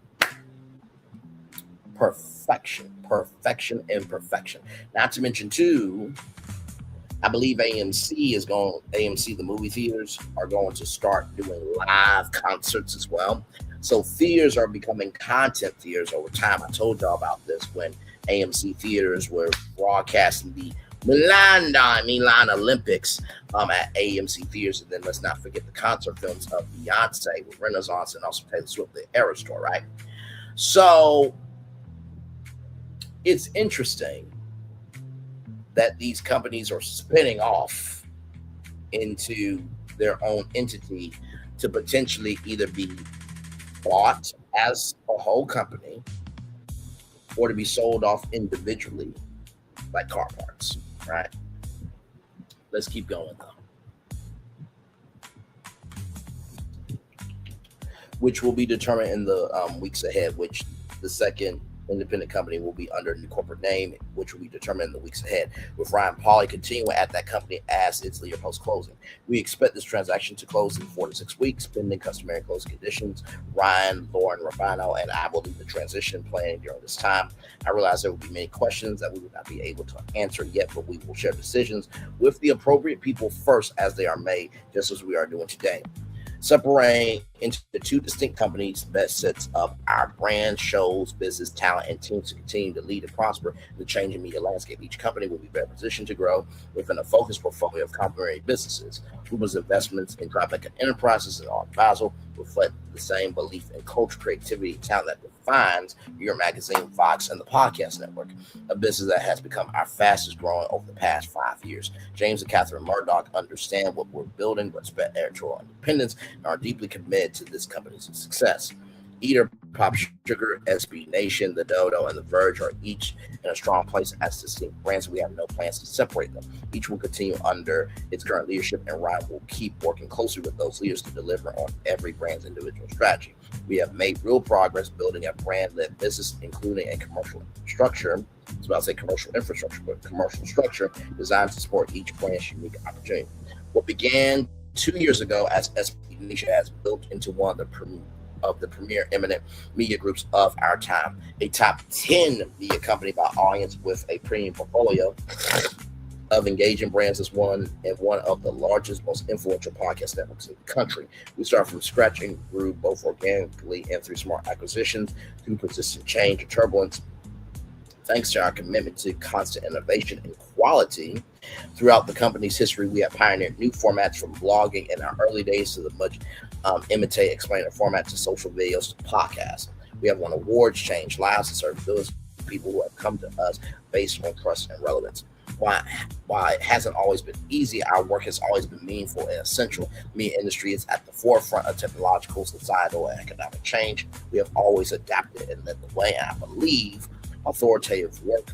And perfection. Not to mention, too, I believe AMC, the movie theaters, are going to start doing live concerts as well. So theaters are becoming content theaters over time. I told y'all about this when AMC theaters were broadcasting the Milan Olympics at AMC theaters. And then let's not forget the concert films of Beyonce with Renaissance and also Taylor Swift, the Eras Tour, right? So it's interesting that these companies are spinning off into their own entity to potentially either be bought as a whole company or to be sold off individually like car parts, right? Let's keep going though. Which will be determined in the weeks ahead, which the second independent company will be under a new corporate name, which will be determined in the weeks ahead, with Ryan Pauly continuing at that company as its leader post-closing. We expect this transaction to close in 4 to 6 weeks, pending customary closing conditions. Ryan, Lauren, Rabano, and I will lead the transition planning during this time. I realize there will be many questions that we will not be able to answer yet, but we will share decisions with the appropriate people first as they are made, just as we are doing today. Separating into the two distinct companies best sets up our brand, shows, business, talent, and teams to continue to lead and prosper in the changing media landscape. Each company will be better positioned to grow within a focused portfolio of complementary businesses. Uber's investments in Tribeca Enterprises and Art Basel reflect the same belief in culture, creativity, and talent that defines Your Magazine, Fox, and the Podcast Network, a business that has become our fastest growing over the past 5 years. James and Catherine Murdoch understand what we're building, respect editorial independence, and are deeply committed to this company's success. Either Pop Sugar, SB Nation, The Dodo, and The Verge are each in a strong place as distinct brands. We have no plans to separate them. Each will continue under its current leadership, and Ryan will keep working closely with those leaders to deliver on every brand's individual strategy. We have made real progress building a brand-led business, including a commercial infrastructure. I was about to say commercial infrastructure, but commercial structure designed to support each brand's unique opportunity. What began 2 years ago as SB Nation has built into one of the premier eminent media groups of our time, a top 10 media company by audience with a premium portfolio of engaging brands as one of the largest, most influential podcast networks in the country. We started from scratch and grew both organically and through smart acquisitions, through persistent change and turbulence. Thanks to our commitment to constant innovation and quality throughout the company's history, we have pioneered new formats from blogging in our early days to the much imitate explainer format to social videos to podcasts. We have won awards, changed lives, and served those people who have come to us based on trust and relevance. While it hasn't always been easy, our work has always been meaningful and essential. The media industry is at the forefront of technological, societal, and economic change. We have always adapted and led the way, and I believe authoritative work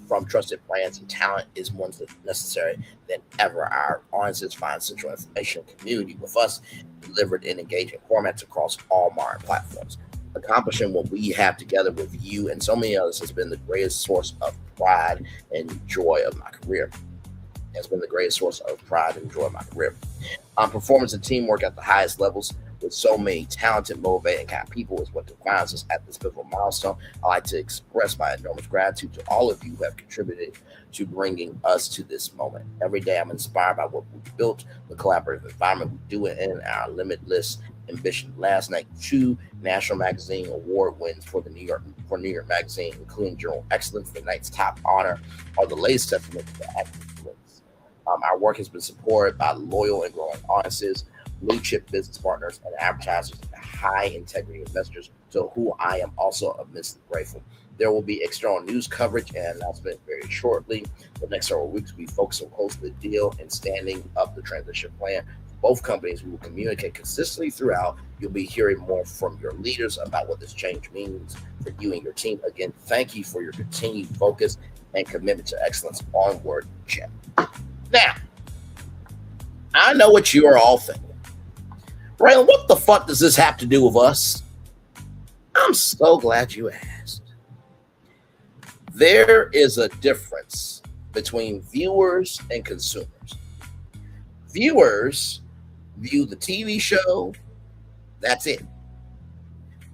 from trusted brands and talent is more necessary than ever. Our audiences find central information community with us, delivered in engaging formats across all modern platforms. Accomplishing what we have together with you and so many others has been the greatest source of pride and joy of my career. Performance and teamwork at the highest levels with so many talented, motivating kind of people is what defines us at this pivotal milestone. I'd like to express my enormous gratitude to all of you who have contributed to bringing us to this moment. Every day I'm inspired by what we've built, the collaborative environment we do it in, our limitless ambition. Last night, 2 National Magazine Award wins for New York Magazine, including Journal Excellence, the night's top honor, are the latest testament to the excellence. Our work has been supported by loyal and growing audiences, blue chip business partners, and advertisers, and high integrity investors, to who I am also immensely grateful. There will be external news coverage and announcement very shortly. The next several weeks we focus on closing the deal and standing up the transition plan. For both companies, we will communicate consistently throughout. You'll be hearing more from your leaders about what this change means for you and your team. Again, thank you for your continued focus and commitment to excellence. Onward, Jim. Now, I know what you are all thinking. Braylon, what the fuck does this have to do with us? I'm so glad you asked. There is a difference between viewers and consumers. Viewers view the TV show, that's it.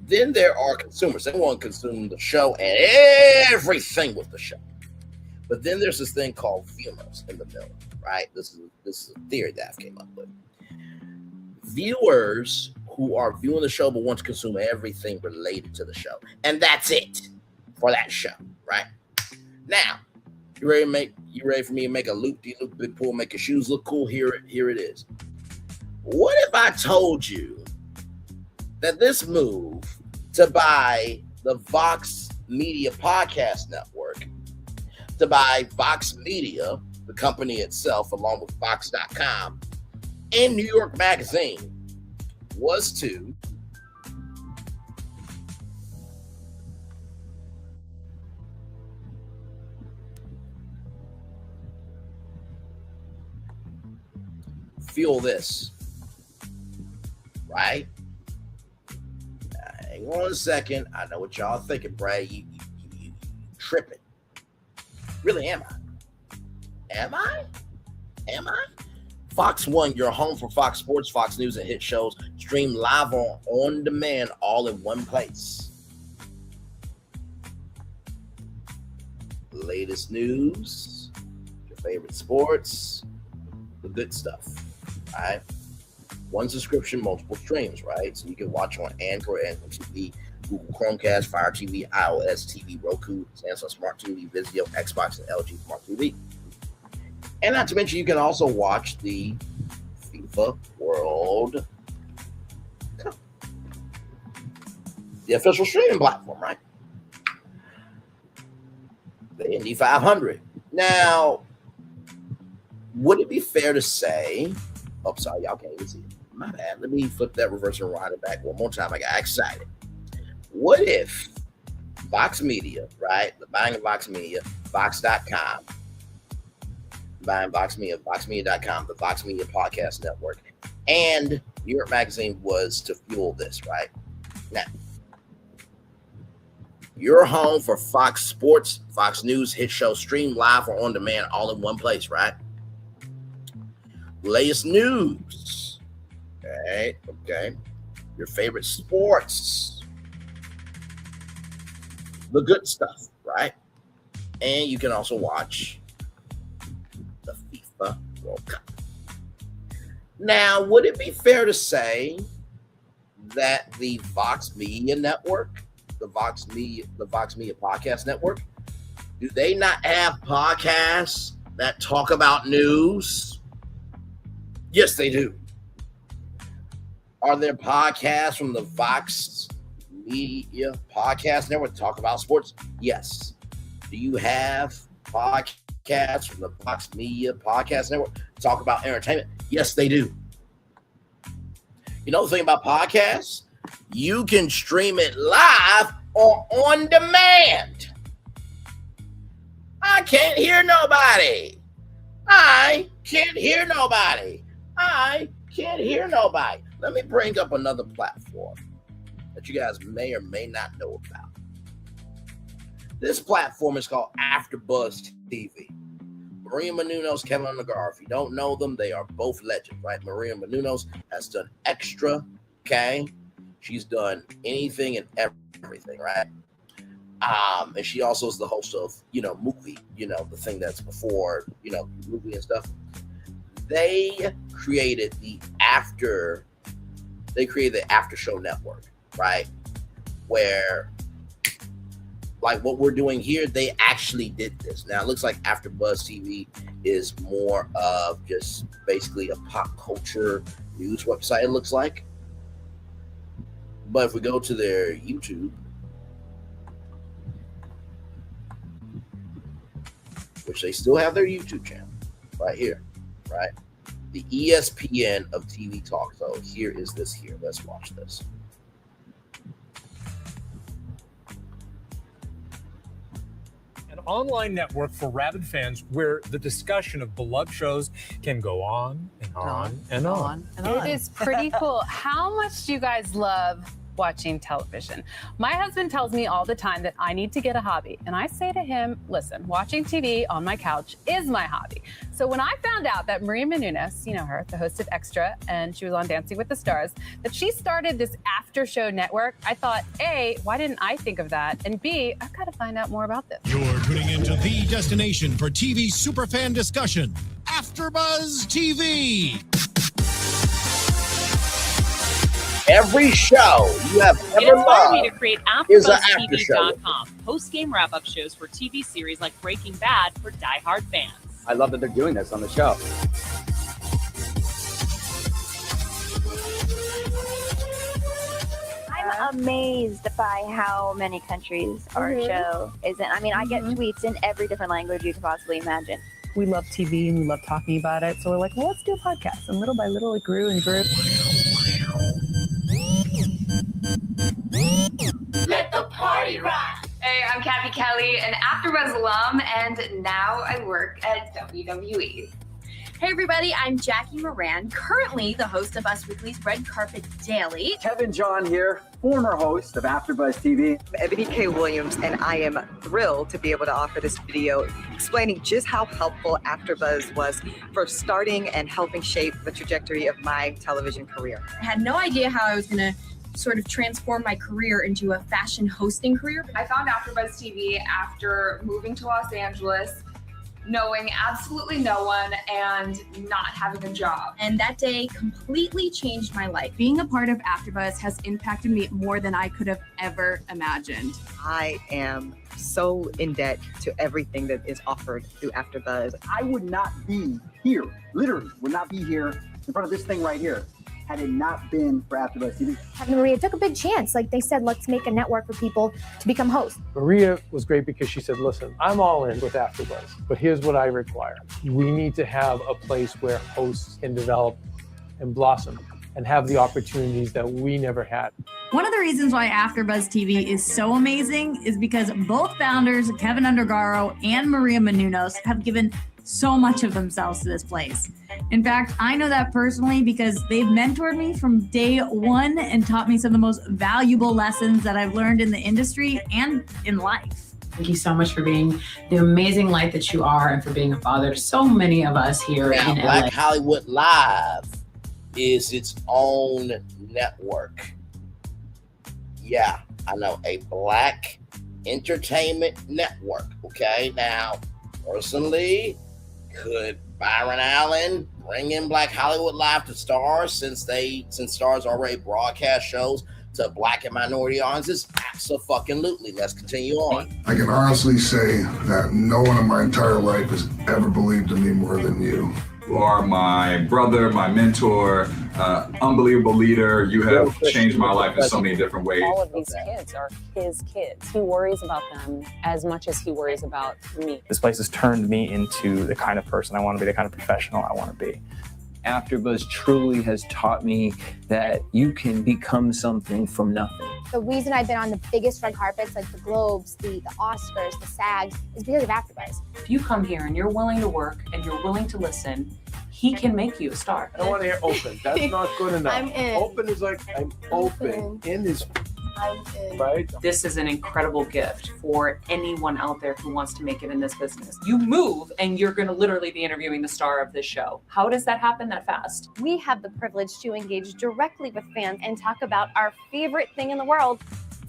Then there are consumers. They want to consume the show and everything with the show. But then there's this thing called viewers in the middle, right? This is a theory that I came up with. Viewers who are viewing the show but want to consume everything related to the show. And that's it for that show, right? Now, you ready for me to make a loop-de-loop big pull, make your shoes look cool? Here it is. What if I told you that this move to buy the Vox Media Podcast Network, to buy Vox Media, the company itself, along with Vox.com, and New York Magazine, was to feel this, right? Hang on a second. I know what y'all thinking, Bray. You tripping. Really, am I? Am I? Fox One, your home for Fox Sports, Fox News, and hit shows, stream live on demand, all in one place. Latest news, your favorite sports, the good stuff. All right. One subscription, multiple streams, right? So you can watch on Android TV, Google Chromecast, Fire TV, iOS TV, Roku, Samsung Smart TV, Vizio, Xbox, and LG Smart TV. And not to mention, you can also watch the FIFA World Cup, the official streaming platform, right? The Indy 500. Now, would it be fair to say, oh, sorry, y'all can't even see it. My bad. Let me flip that reverse and rewind it back one more time. I got excited. What if Vox Media, right? The buying of Vox Media, Vox.com, buying Vox Media, VoxMedia.com, the Vox Media Podcast Network, and New York Magazine was to fuel this, right? Now, you're home for Fox Sports, Fox News, hit show, stream live or on demand, all in one place, right? Latest news, okay. Your favorite sports, the good stuff, right? And you can also watch the FIFA World Cup. Now, would it be fair to say that the Vox Media Network, the Vox Media Podcast Network, do they not have podcasts that talk about news? Yes, they do. Are there podcasts from the Vox Media Podcast Network that talk about sports? Yes. Do you have podcasts from the Vox Media Podcast Network that talk about entertainment? Yes, they do. You know the thing about podcasts? You can stream it live or on demand. I can't hear nobody. I can't hear nobody. Let me bring up another platform that you guys may or may not know about. This platform is called AfterBuzz TV. Maria Menounos, Kevin Undergaro. If you don't know them, they are both legends, right? Maria Menounos has done Extra, okay? She's done anything and everything, right? And she also is the host of, Movie, the thing that's before, Movie and stuff. They created the After Show Network, right? Where, like what we're doing here, they actually did this. Now, it looks like AfterBuzz TV is more of just basically a pop culture news website, it looks like. But if we go to their YouTube, which they still have their YouTube channel right here, right? The ESPN of TV talk. So here is this here. Let's watch this. An online network for rabid fans where the discussion of beloved shows can go on and on and on. It is pretty cool. How much do you guys love watching television? My husband tells me all the time that I need to get a hobby. And I say to him, listen, watching TV on my couch is my hobby. So when I found out that Maria Menounos, you know her, the host of Extra, and she was on Dancing with the Stars, that she started this after show network, I thought, A, why didn't I think of that? And B, I've got to find out more about this. You're tuning into the destination for TV superfan discussion, AfterBuzz TV. Every show you have It ever inspired me loved to create is an after show. AfterBuzzTV.com, post-game wrap-up shows for TV series like Breaking Bad for die-hard fans. I love that they're doing this on the show. I'm amazed by how many countries our show is in. I mean, I get tweets in every different language you can possibly imagine. We love TV and we love talking about it. So we're like, well, let's do a podcast. And little by little, it grew and grew. Let the party rock. Hey, I'm Kathy Kelly, an AfterBuzz alum, and now I work at WWE. Hey everybody, I'm Jackie Moran, currently the host of Us Weekly's Red Carpet Daily. Kevin John here, former host of AfterBuzz TV. Ebony K. Williams, and I am thrilled to be able to offer this video explaining just how helpful AfterBuzz was for starting and helping shape the trajectory of my television career. I had no idea how I was going to sort of transform my career into a fashion hosting career. I found AfterBuzz TV after moving to Los Angeles, knowing absolutely no one and not having a job. And that day completely changed my life. Being a part of AfterBuzz has impacted me more than I could have ever imagined. I am so in debt to everything that is offered through AfterBuzz. I would not be here, literally would not be here in front of this thing right here had it not been for AfterBuzz TV. Kevin and Maria took a big chance. Like they said, let's make a network for people to become hosts. Maria was great because she said, listen, I'm all in with AfterBuzz, but here's what I require. We need to have a place where hosts can develop and blossom. and have the opportunities that we never had. One of the reasons why AfterBuzz TV is so amazing is because both founders, Kevin Undergaro and Maria Menounos, have given so much of themselves to this place. In fact, I know that personally because they've mentored me from day one and taught me some of the most valuable lessons that I've learned in the industry and in life. Thank you so much for being the amazing light that you are and for being a father to so many of us here Now, in Black LA. Hollywood Live is its own network. Yeah, I know, a Black entertainment network. Okay, now, personally, could Byron Allen bring in Black Hollywood Live to Starz since Starz already broadcast shows to Black and minority audiences? Absolutely. Let's continue on. I can honestly say that no one in my entire life has ever believed in me more than you. You are my brother, my mentor, unbelievable leader. You have changed my life in so many different ways. All of these kids are his kids. He worries about them as much as he worries about me. This place has turned me into the kind of person I want to be, the kind of professional I want to be. AfterBuzz truly has taught me that you can become something from nothing. The reason I've been on the biggest red carpets, like the Globes, the Oscars, the SAGs, is because of AfterBuzz. If you come here and you're willing to work and you're willing to listen, he can make you a star. I don't want to hear open. That's not good enough. I'm in. Open is like, I'm open. In is right. This is an incredible gift for anyone out there who wants to make it in this business. You move and you're going to literally be interviewing the star of this show. How does that happen that fast? We have the privilege to engage directly with fans and talk about our favorite thing in the world,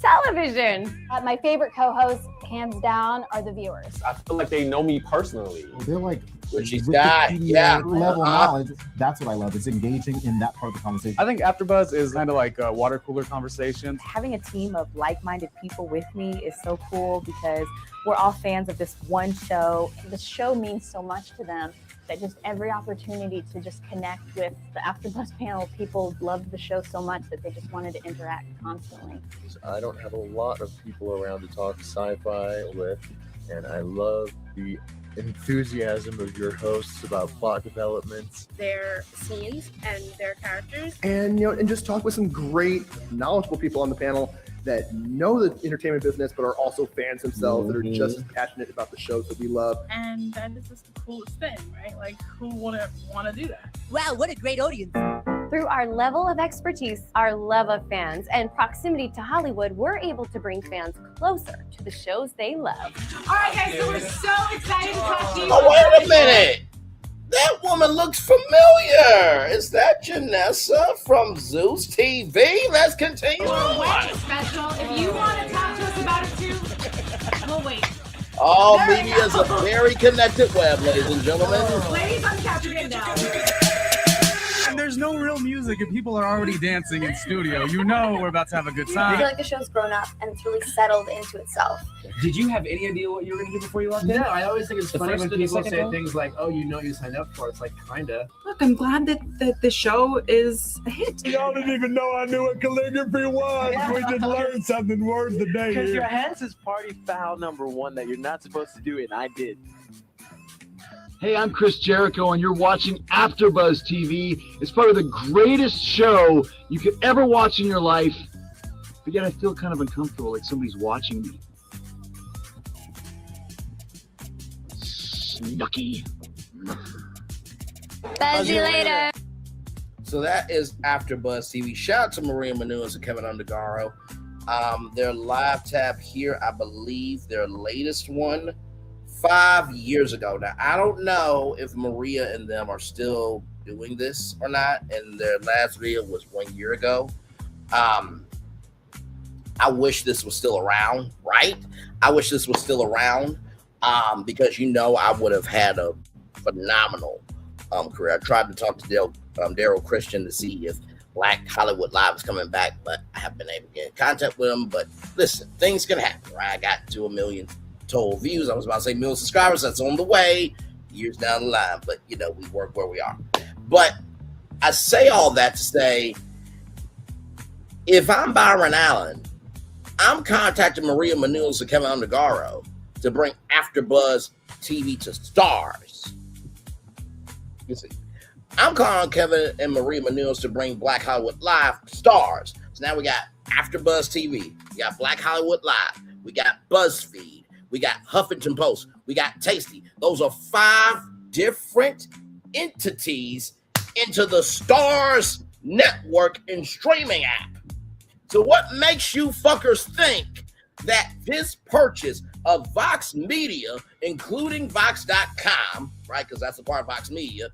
television. My favorite co-hosts, hands down, are the viewers. I feel like they know me personally. They're like Wikipedia level knowledge. That's what I love. Is engaging in that part of the conversation. I think AfterBuzz is kind of like a water cooler conversation. Having a team of like-minded people with me is so cool because we're all fans of this one show. The show means so much to them that just every opportunity to just connect with the AfterBuzz panel, people loved the show so much that they just wanted to interact constantly. I don't have a lot of people around to talk sci-fi with, and I love the enthusiasm of your hosts about plot developments, their scenes and their characters, and and just talk with some great, knowledgeable people on the panel that know the entertainment business but are also fans themselves that are just as passionate about the shows that we love. And that is just the coolest thing, right? Like, who wouldn't want to do that? Wow, what a great audience. Through our level of expertise, our love of fans, and proximity to Hollywood, we're able to bring fans closer to the shows they love. All right, guys, so we're so excited to talk to you. Oh, wait a minute. That woman looks familiar. Is that Janessa from Zeus TV? Let's continue on. Wedding special. If you want to talk to us about it too, we'll wait. All media is a very connected web, ladies and gentlemen. Ladies on the couch, you're getting down. And there's no real music and people are already dancing in studio. You know we're about to have a good I time. feel like the show's grown up and it's really settled into itself. Did you have any idea what you were going to do before you walked in? No, I always think it's The funny first when and the people second say one? things like, oh, you know you signed up for it. It's like, kinda. Look, I'm glad that the show is a hit. Y'all didn't even know I knew what calligraphy was. We just learned something words today. Because your hands is party foul number one that you're not supposed to do, and I did. Hey, I'm Chris Jericho, and you're watching AfterBuzz TV. It's part of the greatest show you could ever watch in your life, but yet I feel kind of uncomfortable, like somebody's watching me. Snooky. Buzz you later. So that is AfterBuzz TV. Shout out to Maria Menounos and Kevin Undergaro. Their live tab here, I believe their latest one, 5 years ago. Now, I don't know if Maria and them are still doing this or not, and their last video was 1 year ago. I wish this was still around, right? I wish this was still around because, I would have had a phenomenal career. I tried to talk to Daryl Christian to see if Black Hollywood Live is coming back, but I haven't been able to get in contact with him. But listen, things can happen, right? I got to 1 million total views. I was about to say million subscribers. That's on the way, years down the line. But, we work where we are. But I say all that to say, if I'm Byron Allen, I'm contacting Maria Menounos and Kevin Undergaro to bring AfterBuzz TV to Starz. You see, I'm calling Kevin and Marie Menounos to bring Black Hollywood Live Starz. So now we got AfterBuzz TV. We got Black Hollywood Live. We got BuzzFeed. We got Huffington Post. We got Tasty. Those are 5 different entities into the Starz Network and streaming app. So what makes you fuckers think that this purchase of Vox Media, including Vox.com, right, because that's a part of Vox Media,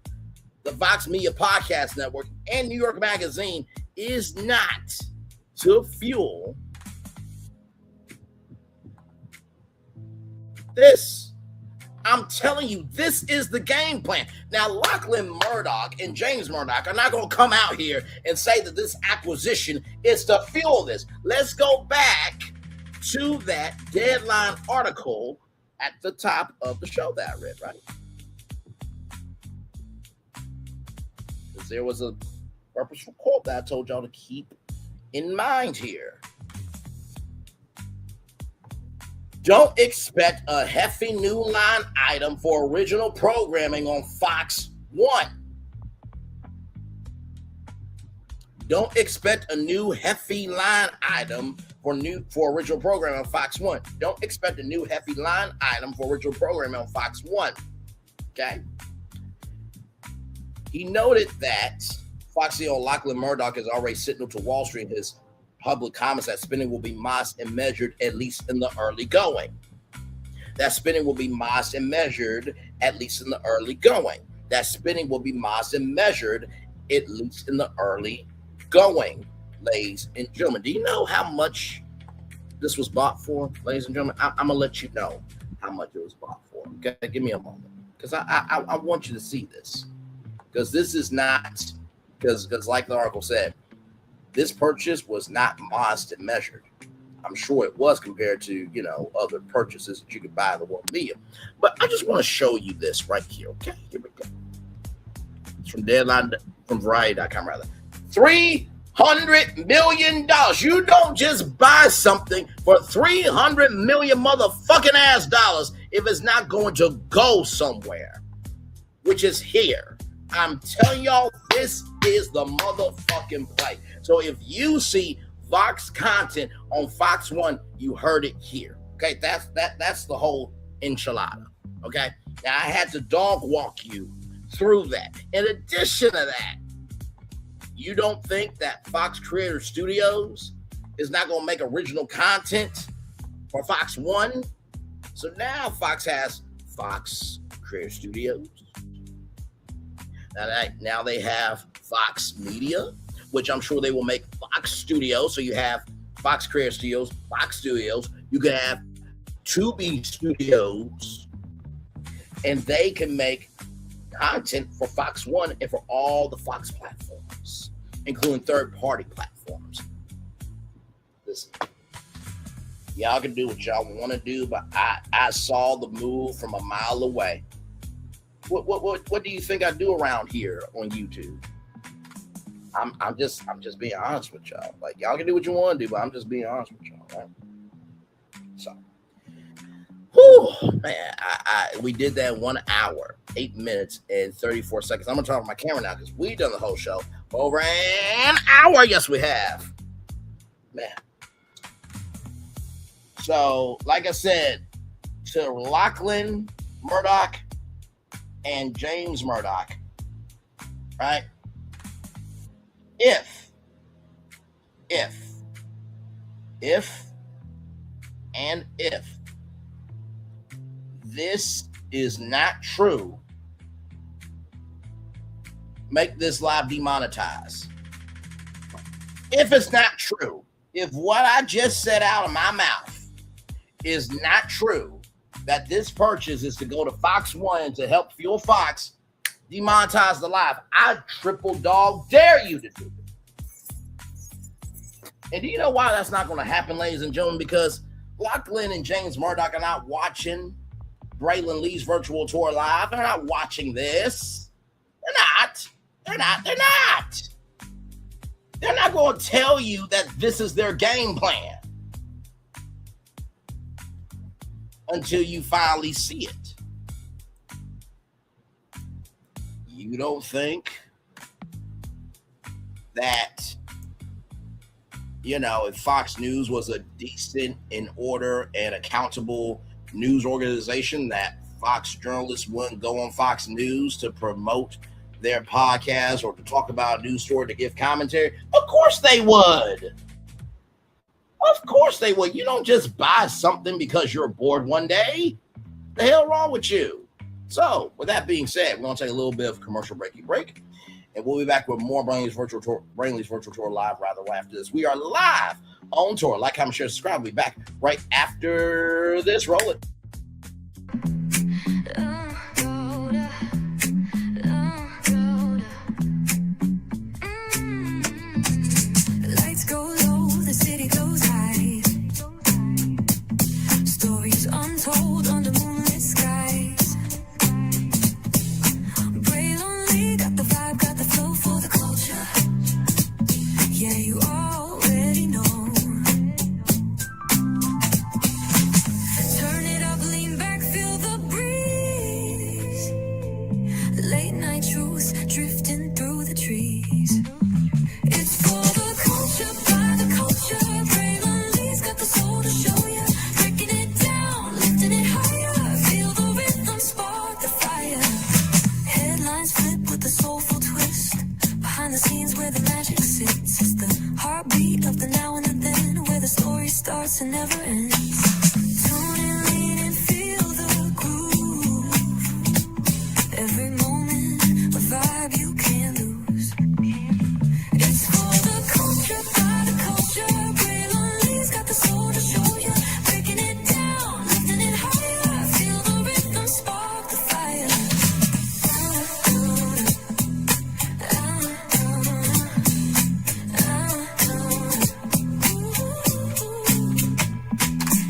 the Vox Media Podcast Network, and New York Magazine is not to fuel this? I'm telling you, this is the game plan. Now, Lachlan Murdoch and James Murdoch are not going to come out here and say that this acquisition is to fuel this. Let's go back to that Deadline article at the top of the show that I read, right? Because there was a purposeful quote that I told y'all to keep in mind here. Don't expect a hefty new line item for original programming on Fox 1. Don't expect a new hefty line item for original programming on Fox 1. Don't expect a new hefty line item for original programming on Fox 1. Okay? He noted that Fox CEO Lachlan Murdoch is already signaled to Wall Street in his public comments that spending will be modest and measured, at least in the early going. That spending will be modest and measured, at least in the early going. That spending will be modest and measured, at least in the early going, ladies and gentlemen. Do you know how much this was bought for, ladies and gentlemen? I'm going to let you know how much it was bought for. Okay, give me a moment. Because I want you to see this. Because this is not, because like the article said, this purchase was not modest and measured. I'm sure it was compared to, other purchases that you could buy in the world media. But I just want to show you this right here. Okay, here we go. It's from Deadline, from Variety.com rather. $300 million. You don't just buy something for $300 million motherfucking ass dollars if it's not going to go somewhere, which is here. I'm telling y'all, this is the motherfucking play. So if you see Vox content on Fox 1, you heard it here. Okay, that's the whole enchilada. Okay, now I had to dog walk you through that. In addition to that, you don't think that Fox Creator Studios is not going to make original content for Fox 1? So now Fox has Fox Creator Studios. Now they have Fox Media, which I'm sure they will make Fox Studios. So you have Fox Creator Studios, Fox Studios. You can have Tubi Studios, and they can make content for Fox One and for all the Fox platforms, including third-party platforms. Listen, y'all can do what y'all want to do, but I saw the move from a mile away. What do you think I do around here on YouTube? I'm just being honest with y'all. Like, y'all can do what you want to do, but I'm just being honest with y'all, right? So, man, we did that 1 hour, 8 minutes and 34 seconds. I'm gonna turn off my camera now because we done the whole show for over an hour. Yes, we have, man. So, like I said, to Lachlan Murdoch and James Murdoch, right? If this is not true, make this live demonetized. If it's not true, if what I just said out of my mouth is not true, that this purchase is to go to Fox One to help fuel Fox, demonetize the live, I triple dog dare you to do it. And do you know why that's not going to happen, ladies and gentlemen? Because Lachlan and James Murdoch are not watching Braylon Lee's virtual tour live. They're not watching this. They're not. They're not going to tell you that this is their game plan until you finally see it. You don't think that, if Fox News was a decent, in order, and accountable news organization, that Fox journalists wouldn't go on Fox News to promote their podcast or to talk about a news story, to give commentary. Of course they would. Of course they would. You don't just buy something because you're bored one day. The hell wrong with you? So, with that being said, we're going to take a little bit of commercial break, and we'll be back with more Brainley's Virtual Tour live right after this. We are live on tour. Like, comment, share, subscribe. We'll be back right after this. Roll it. Lights go low, the city goes high. Stories untold under moonlit skies. Braylon got the vibe, got the flow for the culture. Yeah, you already know. Turn it up, lean back, feel the breeze. Late night truths drifting through the trees. It's for the culture, by the culture. Braylon Lee's got the soul to show ya. Breaking it down, lifting it higher. Feel the rhythm, spark the fire. Headlines flip with a soulful twist. Behind the scenes where the magic sits. It's the heartbeat of the now and the then, where the story starts and never ends. Tune in, lean and feel the groove. Every moment, a vibe you can't lose. It's for the culture, by the culture. Braylon Lee's got the soul to show ya. Breaking it down, lifting it higher. Feel the rhythm, spark the fire.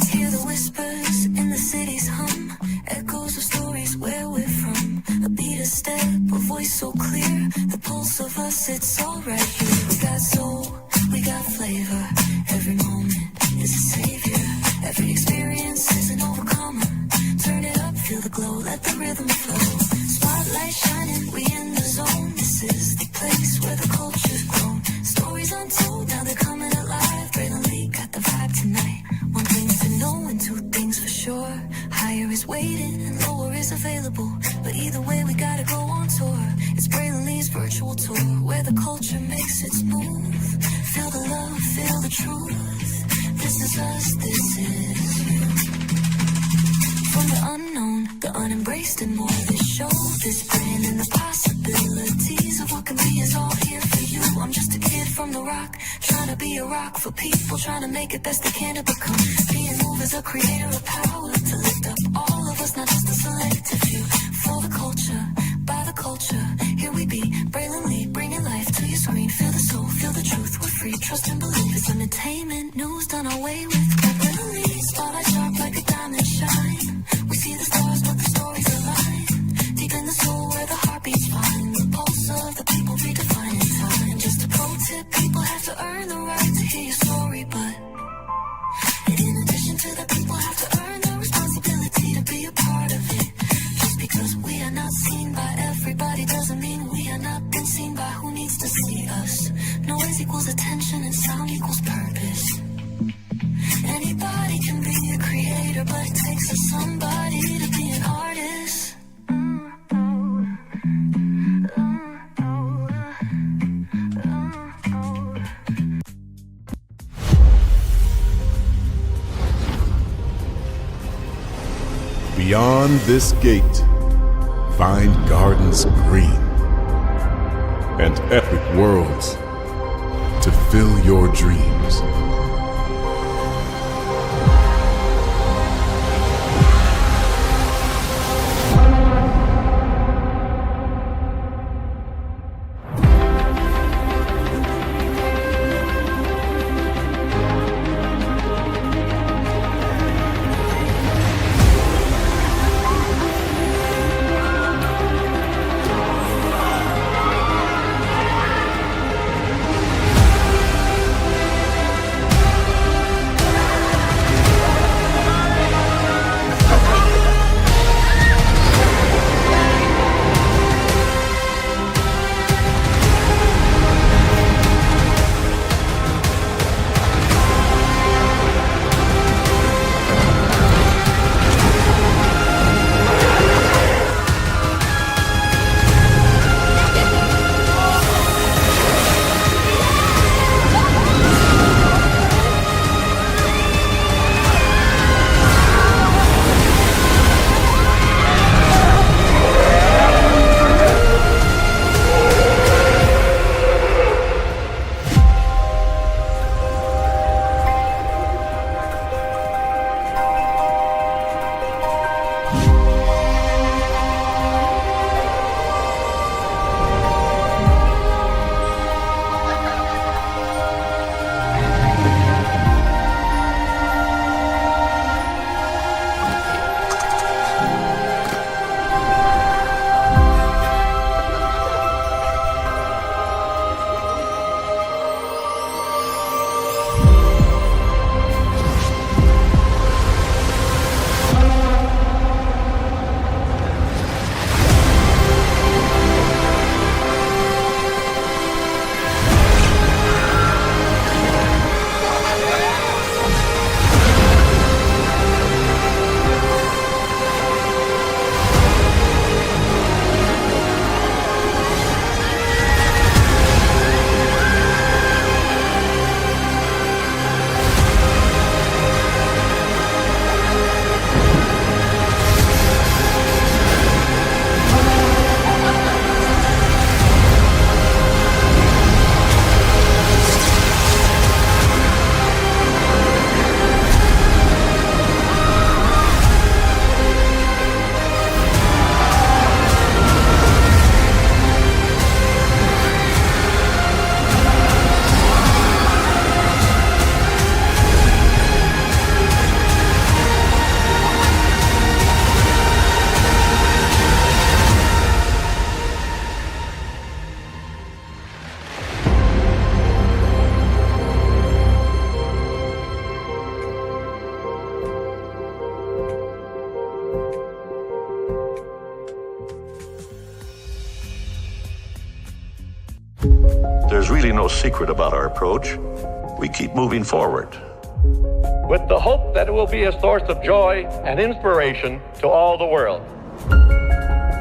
Hear the whispers in the city's hum. Echoes of stories where we're from. A beat, a step, a voice so clear. The pulse of us, it's all right here. We got soul, we got flavor. Every moment is a savior. Every experience is an overcomer. Turn it up, feel the glow, let the rhythm flow. Spotlight shining, we in the zone. This is the place where the culture's grown. Stories untold, now they're coming alive. Braylon Lee got the vibe tonight. One thing to know and two things for sure. Higher is waiting and lower is available. But either way, we gotta go on tour. It's Braylon Lee's virtual tour, where the culture makes its move. Feel the love, feel the truth. This is us, this is you. From the unknown, the unembraced and more. This show, this brand, and the possibilities of what can be is all here for you. I'm just a kid from the rock, trying to be a rock for people, trying to make it best they can to become. Being moved as a creator of power, to lift up all of us, not just a selective few. For the culture, by the culture, here we be. Braylon Lee, bringing life to your screen. Feel the soul, feel the truth, we're free. Trust and believe it's entertainment, news done away with. Braylon Lee, spotlight sharp like a diamond shine. We see the stars, but the stories align. Deep in the soul where the heartbeats find. The pulse of the people redefining time. Just a pro tip, people have to earn the right to hear your story, but in addition to that, people have to earn the responsibility to be a part of it. Just because we are not seen by everybody doesn't mean we are not been seen by who needs to see us. Noise equals attention and sound equals purpose. Anybody can be a creator, but it takes a somebody to be an artist. Beyond this gate, find gardens green and epic worlds to fill your dreams. There's really no secret about our approach. We keep moving forward, with the hope that it will be a source of joy and inspiration to all the world.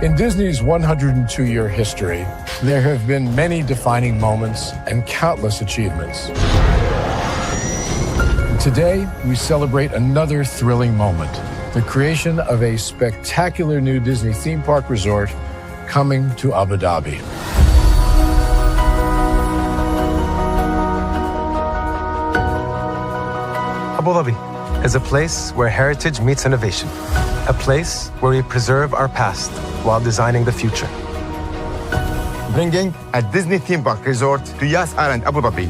In Disney's 102-year history, there have been many defining moments and countless achievements. Today, we celebrate another thrilling moment, the creation of a spectacular new Disney theme park resort coming to Abu Dhabi. Abu Dhabi is a place where heritage meets innovation, a place where we preserve our past while designing the future. Bringing a Disney theme park resort to Yas Island, Abu Dhabi,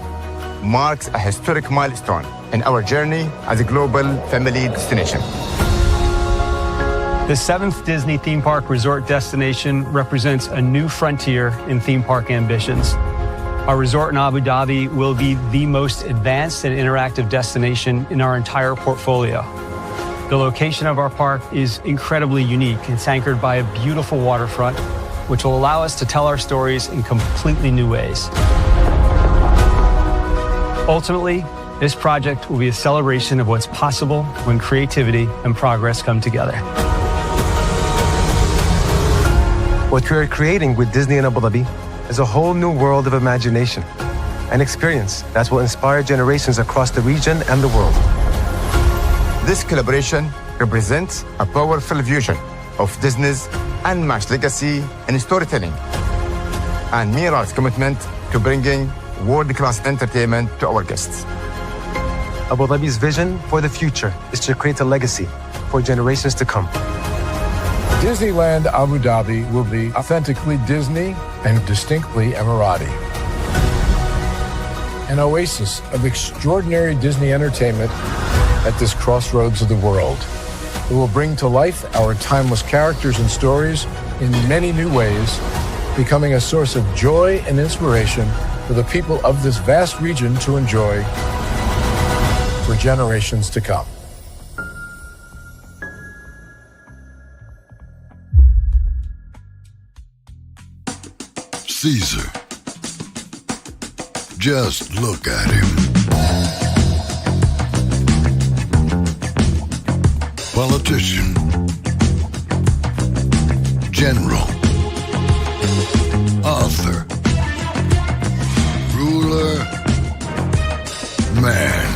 marks a historic milestone in our journey as a global family destination. The 7th Disney theme park resort destination represents a new frontier in theme park ambitions. Our resort in Abu Dhabi will be the most advanced and interactive destination in our entire portfolio. The location of our park is incredibly unique. It's anchored by a beautiful waterfront, which will allow us to tell our stories in completely new ways. Ultimately, this project will be a celebration of what's possible when creativity and progress come together. What we are creating with Disney in Abu Dhabi is a whole new world of imagination, an experience that will inspire generations across the region and the world. This collaboration represents a powerful fusion of Disney's unmatched legacy in storytelling and mirrors commitment to bringing world-class entertainment to our guests. Abu Dhabi's vision for the future is to create a legacy for generations to come. Disneyland Abu Dhabi will be authentically Disney and distinctly Emirati. An oasis of extraordinary Disney entertainment at this crossroads of the world. It will bring to life our timeless characters and stories in many new ways, becoming a source of joy and inspiration for the people of this vast region to enjoy for generations to come. Caesar. Just look at him. Politician. General. Author. Ruler. Man.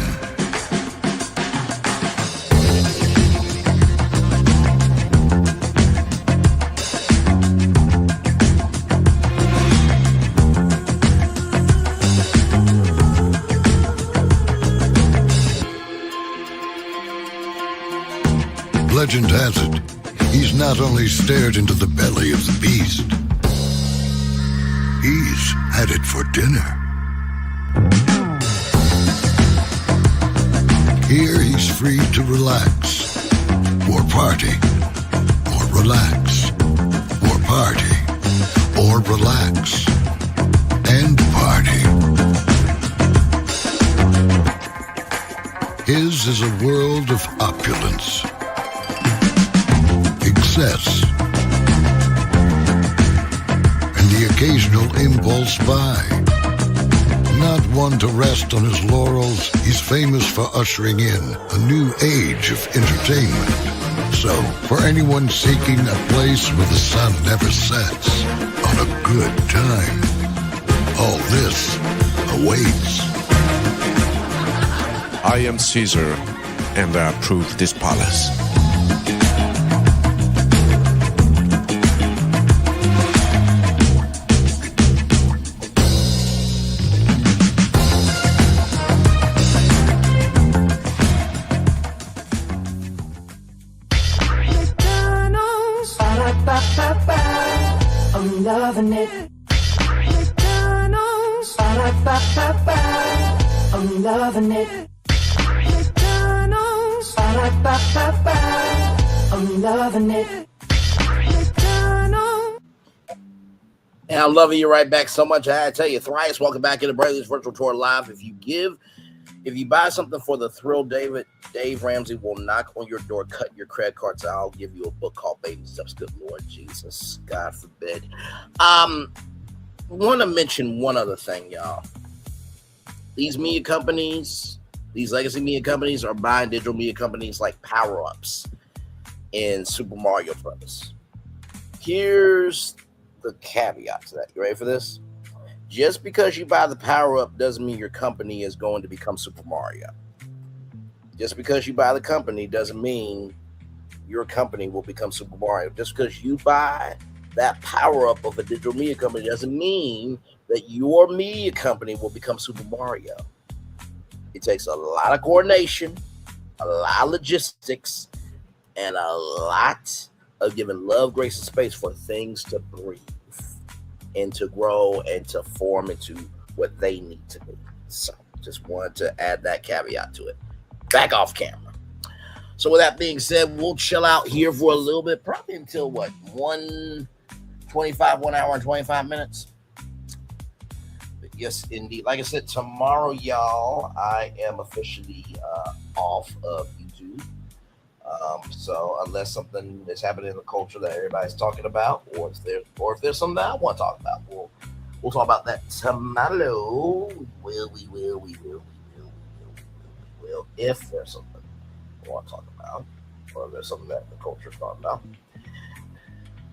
Legend has it, he's not only stared into the belly of the beast, he's had it for dinner. Here he's free to relax, or party, or relax, or party, or relax, and party. His is a world of opulence, excess, and the occasional impulse buy. Not one to rest on his laurels, he's famous for ushering in a new age of entertainment. So, for anyone seeking a place where the sun never sets on a good time, all this awaits. I am Caesar, and I approve this palace. I'm loving it. I'm loving it. I'm loving it. And I'm loving you right back so much. I had to tell you, thrice, welcome back into Braylon's Virtual Tour Live. If you buy something for the thrill, Dave Ramsey will knock on your door, cut your credit cards. I'll give you a book called Baby Steps. Good Lord Jesus, God forbid. want to mention one other thing, y'all. These media companies, these legacy media companies are buying digital media companies like power-ups in Super Mario Brothers. Here's the caveat to that. You ready for this? Just because you buy the power-up doesn't mean your company is going to become Super Mario. Just because you buy the company doesn't mean your company will become Super Mario. Just because you buy that power-up of a digital media company doesn't mean that your media company will become Super Mario. It takes a lot of coordination, a lot of logistics, and a lot of giving love, grace, and space for things to breathe and to grow and to form into what they need to be. So just wanted to add that caveat to it. Back off camera. So with that being said, we'll chill out here for a little bit, probably until what, 1 hour and 25 minutes. But yes, indeed. Like I said, tomorrow, y'all, I am officially off of YouTube. So unless something is happening in the culture that everybody's talking about, or if there's something that I want to talk about, we'll talk about that tomorrow. We will. If there's something I want to talk about, or if there's something that the culture's talking about.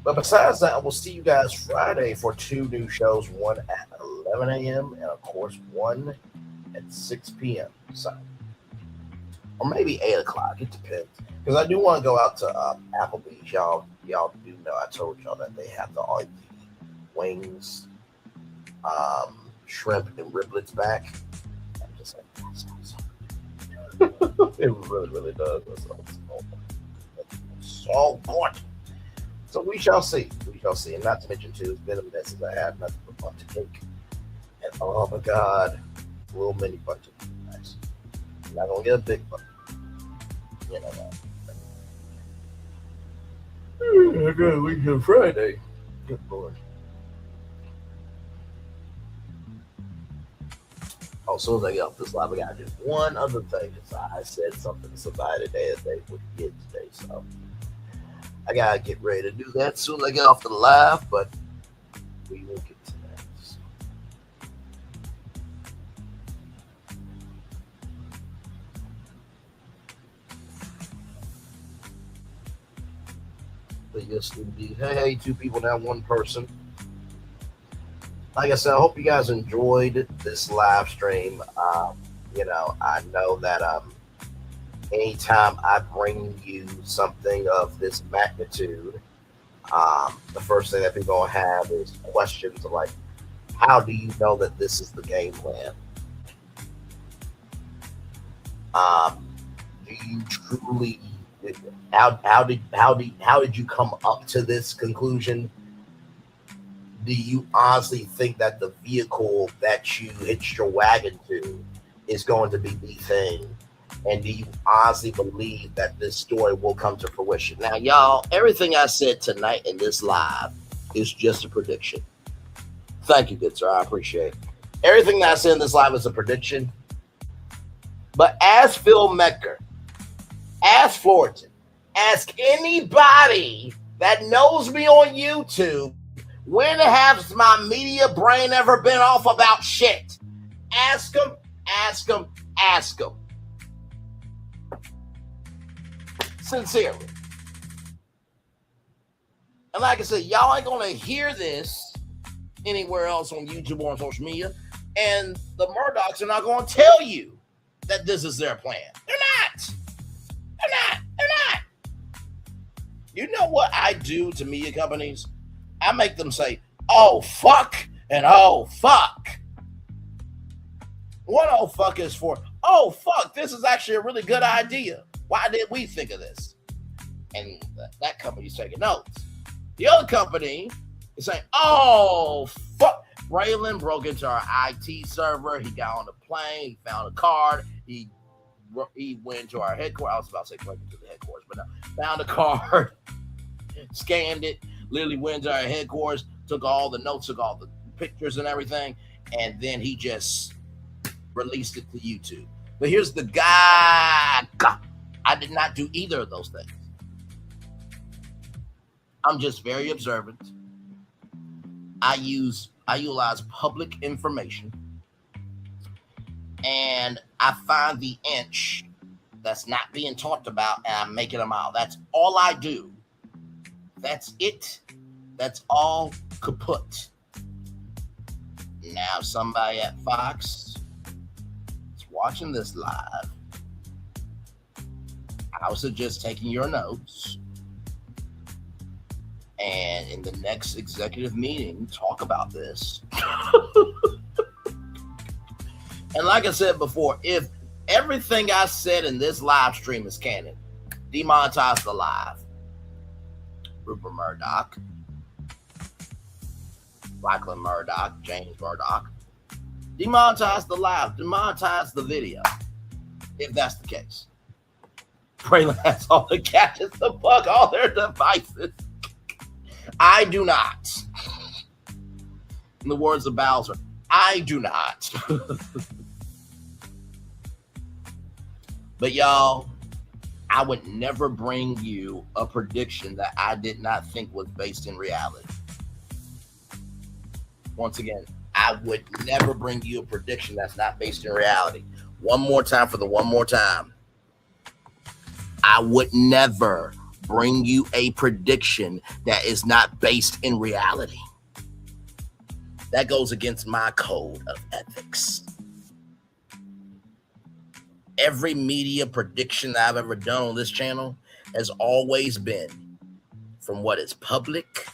But besides that, we'll see you guys Friday for 2 new shows, one at 11 a.m. and of course one at 6 p.m. So, or maybe 8 o'clock. It depends. Because I do want to go out to Applebee's. Y'all do know I told y'all that they have all the wings, shrimp, and riblets back. I'm just like, that sounds so good. It really does. That's so good. So we shall see. And not to mention, too, it's been a mess since I had nothing but bunch of cake. And oh my God, a little mini bunch of cake. Nice. I'm not going to get a big bunch. You know that. I got a week till Friday. Good Lord. Oh, as soon as I get off this live, I got to do one other thing. I said something to somebody today that they would get today, so I got to get ready to do that as soon as I get off the live, but we will get to that. So. But yes, indeed. Hey, 2 people now, 1 person. Like I said, I hope you guys enjoyed this live stream. I know that anytime I bring you something of this magnitude, the first thing that people gonna have is questions of like, how do you know that this is the game plan? Do you truly? How did you come up to this conclusion? Do you honestly think that the vehicle that you hitched your wagon to is going to be the thing? And do you honestly believe that this story will come to fruition? Now, y'all, everything I said tonight in this live is just a prediction. Thank you, good sir. I appreciate it. Everything that I said in this live is a prediction. But as Phil Mecker, ask Florton, ask anybody that knows me on YouTube, when has my media brain ever been off about shit? Ask them. Sincerely. And like I said, y'all ain't gonna hear this anywhere else on YouTube or on social media. And the Murdochs are not gonna tell you that this is their plan. They're not. You know what I do to media companies? I make them say, oh, fuck, and oh, fuck. What oh, fuck is for, oh, fuck, this is actually a really good idea. Why did we think of this? And that company's taking notes. The other company is saying, oh, fuck. Braylon broke into our IT server. He got on the plane. He found a card. He went to our headquarters. I was about to say broke into the headquarters, but no. Found a card, scanned it, literally went to our headquarters, took all the notes, took all the pictures and everything, and then he just released it to YouTube. But here's the guy. I did not do either of those things. I'm just very observant. I use I utilize public information, and I find the inch that's not being talked about, and I make it a mile. That's all I do. That's it. That's all kaput. Now somebody at Fox is watching this live. I would suggest taking your notes, and in the next executive meeting, talk about this. And like I said before, if everything I said in this live stream is canon, demonetize the live. Rupert Murdoch, Lachlan Murdoch, James Murdoch. Demonetize the live, demonetize the video, if that's the case. Braylon has all the gadgets to fuck all their devices. I do not. In the words of Bowser, I do not. But y'all, I would never bring you a prediction that I did not think was based in reality. Once again, I would never bring you a prediction that's not based in reality. One more time for the one more time. I would never bring you a prediction that is not based in reality. That goes against my code of ethics. Every media prediction that I've ever done on this channel has always been from what is public,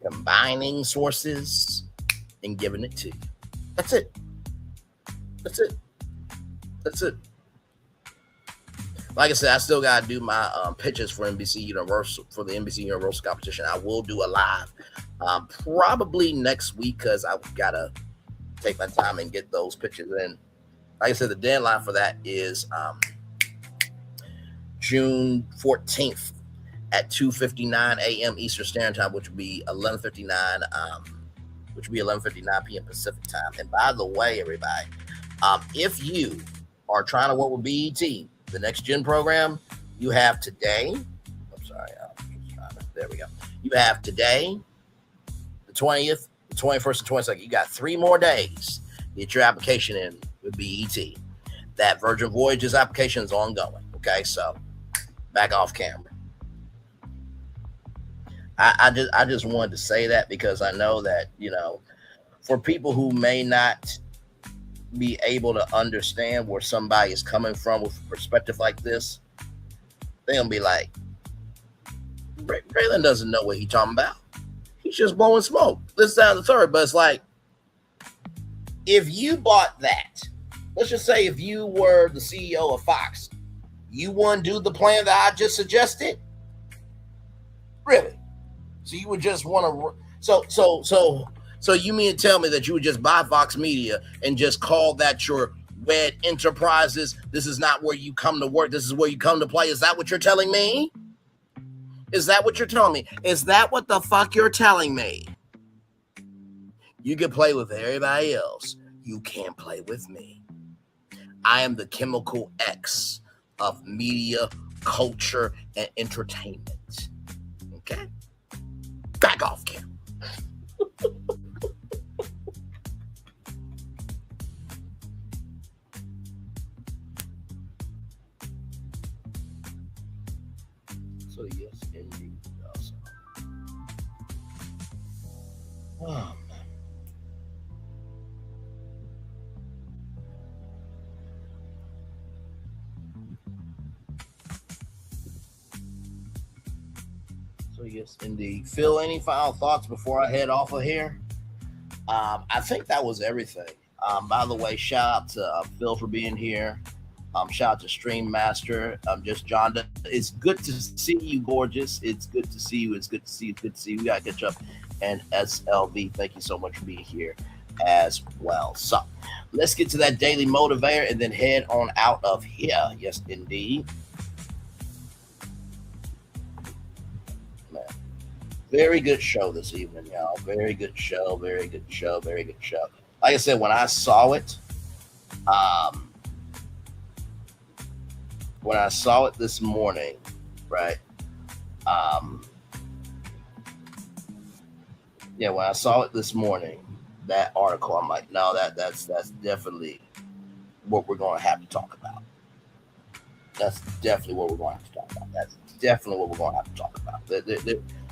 combining sources, and giving it to you. That's it. That's it. That's it. Like I said, I still got to do my pitches for NBC Universal, for the NBC Universal competition. I will do a live probably next week because I've got to take my time and get those pitches in. Like I said, the deadline for that is June 14th at 2:59 a.m. Eastern Standard Time, which would be 11:59 p.m. Pacific Time. And by the way, everybody, if you are trying to work with BET, the Next Gen program, you have today. I'm sorry. There we go. You have today, the 20th, the 21st, and 22nd. You got 3 more days to get your application in with BET. That Virgin Voyages application is ongoing. Okay, so back off camera. I just wanted to say that because I know that, you know, for people who may not be able to understand where somebody is coming from with a perspective like this, they're gonna be like, Braylon doesn't know what he's talking about. He's just blowing smoke. This, that, and the third. But it's like, if you bought that, let's just say if you were the CEO of Fox, you wouldn't do the plan that I just suggested? Really? So you would just want to, so you mean to tell me that you would just buy Fox Media and just call that your wed enterprises? This is not where you come to work. This is where you come to play. Is that what you're telling me? Is that what you're telling me? Is that what the fuck you're telling me? You can play with everybody else. You can't play with me. I am the chemical X of media, culture, and entertainment. Okay? Back off, Kim. So yes, indeed. Also. Oh, man. So yes, indeed. Phil, any final thoughts before I head off of here? I think that was everything. By the way, shout out to Phil for being here. Shout out to Stream Master. Just John. It's good to see you, gorgeous. It's good to see you. It's good to see you. It's good to see you. We gotta catch up. And SLV, thank you so much for being here as well. So let's get to that daily motivator and then head on out of here. Yes, indeed. Man, very good show this evening, y'all. Very good show. Very good show. Very good show. Like I said, when I saw it, this morning, right? Yeah, when I saw it this morning, that article, I'm like, no, that's definitely what we're going to have to talk about. That's definitely what we're going to have to talk about. That's definitely what we're going to have to talk about.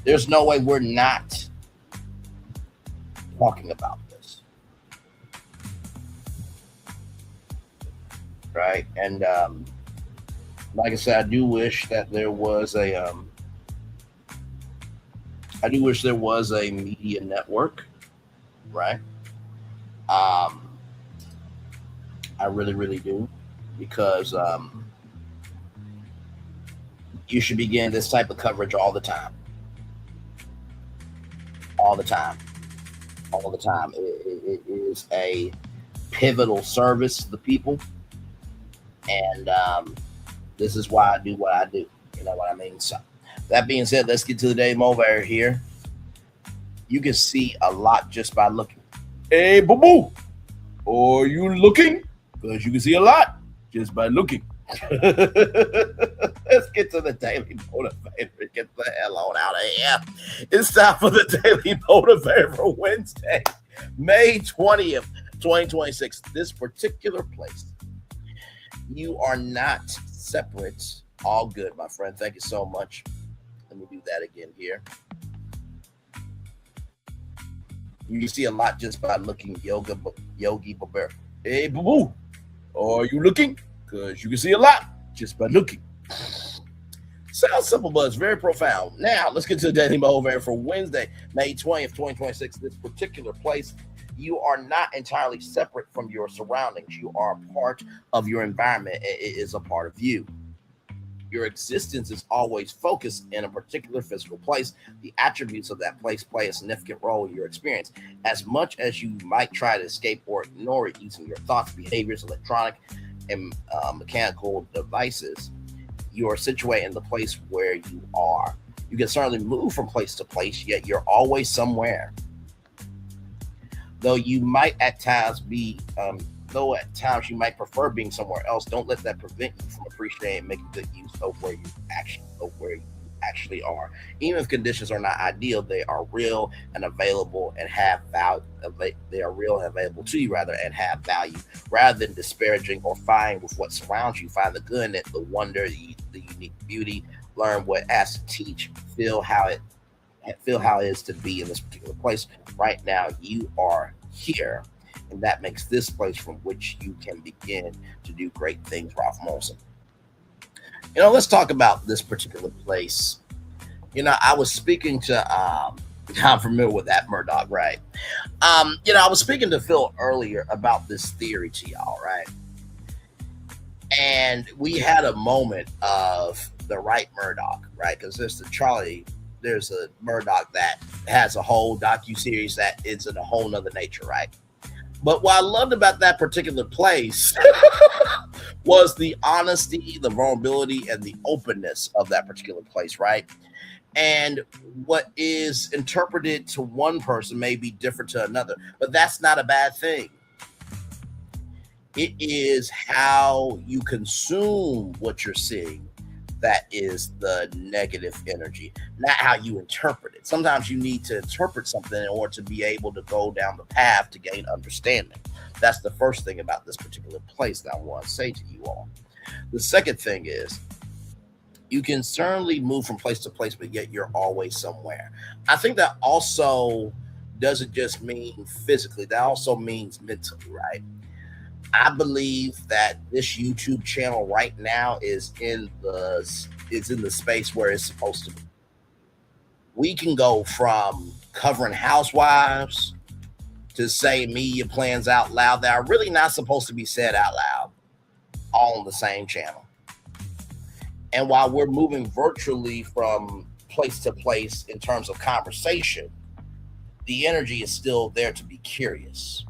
There's no way we're not talking about this, right? And like I said, I do wish that there was a media network, right? I really, really do, because you should be getting this type of coverage all the time. All the time. All the time. It is a pivotal service to the people. And this is why I do what I do. You know what I mean? So that being said, let's get to the Daily Mover here. You can see a lot just by looking. Hey, boo-boo. Are you looking? Because you can see a lot just by looking. Let's get to the Daily Motivator. Get the hell on out of here. It's time for the Daily Motivator for Wednesday, May 20th, 2026. This particular place, you are not separate. All good, my friend. Thank you so much. Let me do that again here. You see a lot just by looking. Yogi Barbera. Hey, boo-boo. Are you looking? Because you can see a lot just by looking. Sounds simple, but it's very profound. Now, let's get to the Daily Motivator for Wednesday, May 20th, 2026. This particular place, you are not entirely separate from your surroundings. You are a part of your environment. It is a part of you. Your existence is always focused in a particular physical place. The attributes of that place play a significant role in your experience. As much as you might try to escape or ignore it using your thoughts, behaviors, electronic, and mechanical devices, you are situated in the place where you are. You can certainly move from place to place, yet you're always somewhere. Though you might at times you might prefer being somewhere else, don't let that prevent you from appreciating and making good use of where you actually are. Even if conditions are not ideal, they are real and available and have value. They are real and available to you, rather, and have value. Rather than disparaging or fighting with what surrounds you, find the good in it, the wonder, the unique beauty. Learn what it has to teach. Feel how it is to be in this particular place. Right now, you are here, and that makes this place from which you can begin to do great things. Ralph Molson. Let's talk about this particular place. I was speaking to I'm familiar with that Murdoch, right? I was speaking to Phil earlier about this theory to y'all, right? And we had a moment of the right Murdoch, right? Because there's a Murdoch that has a whole docuseries that is in a whole nother nature, right? But what I loved about that particular place was the honesty, the vulnerability, and the openness of that particular place, right? And what is interpreted to one person may be different to another, but that's not a bad thing. It is how you consume what you're seeing that is the negative energy, not how you interpret it. Sometimes you need to interpret something in order to be able to go down the path to gain understanding. That's the first thing about this particular place that I want to say to you all. The second thing is, you can certainly move from place to place, but yet you're always somewhere. I think that also doesn't just mean physically, that also means mentally, right? I believe that this YouTube channel right now is in the space where it's supposed to be. We can go from covering housewives to say media plans out loud that are really not supposed to be said out loud, all on the same channel. And while we're moving virtually from place to place in terms of conversation, the energy is still there to be curious.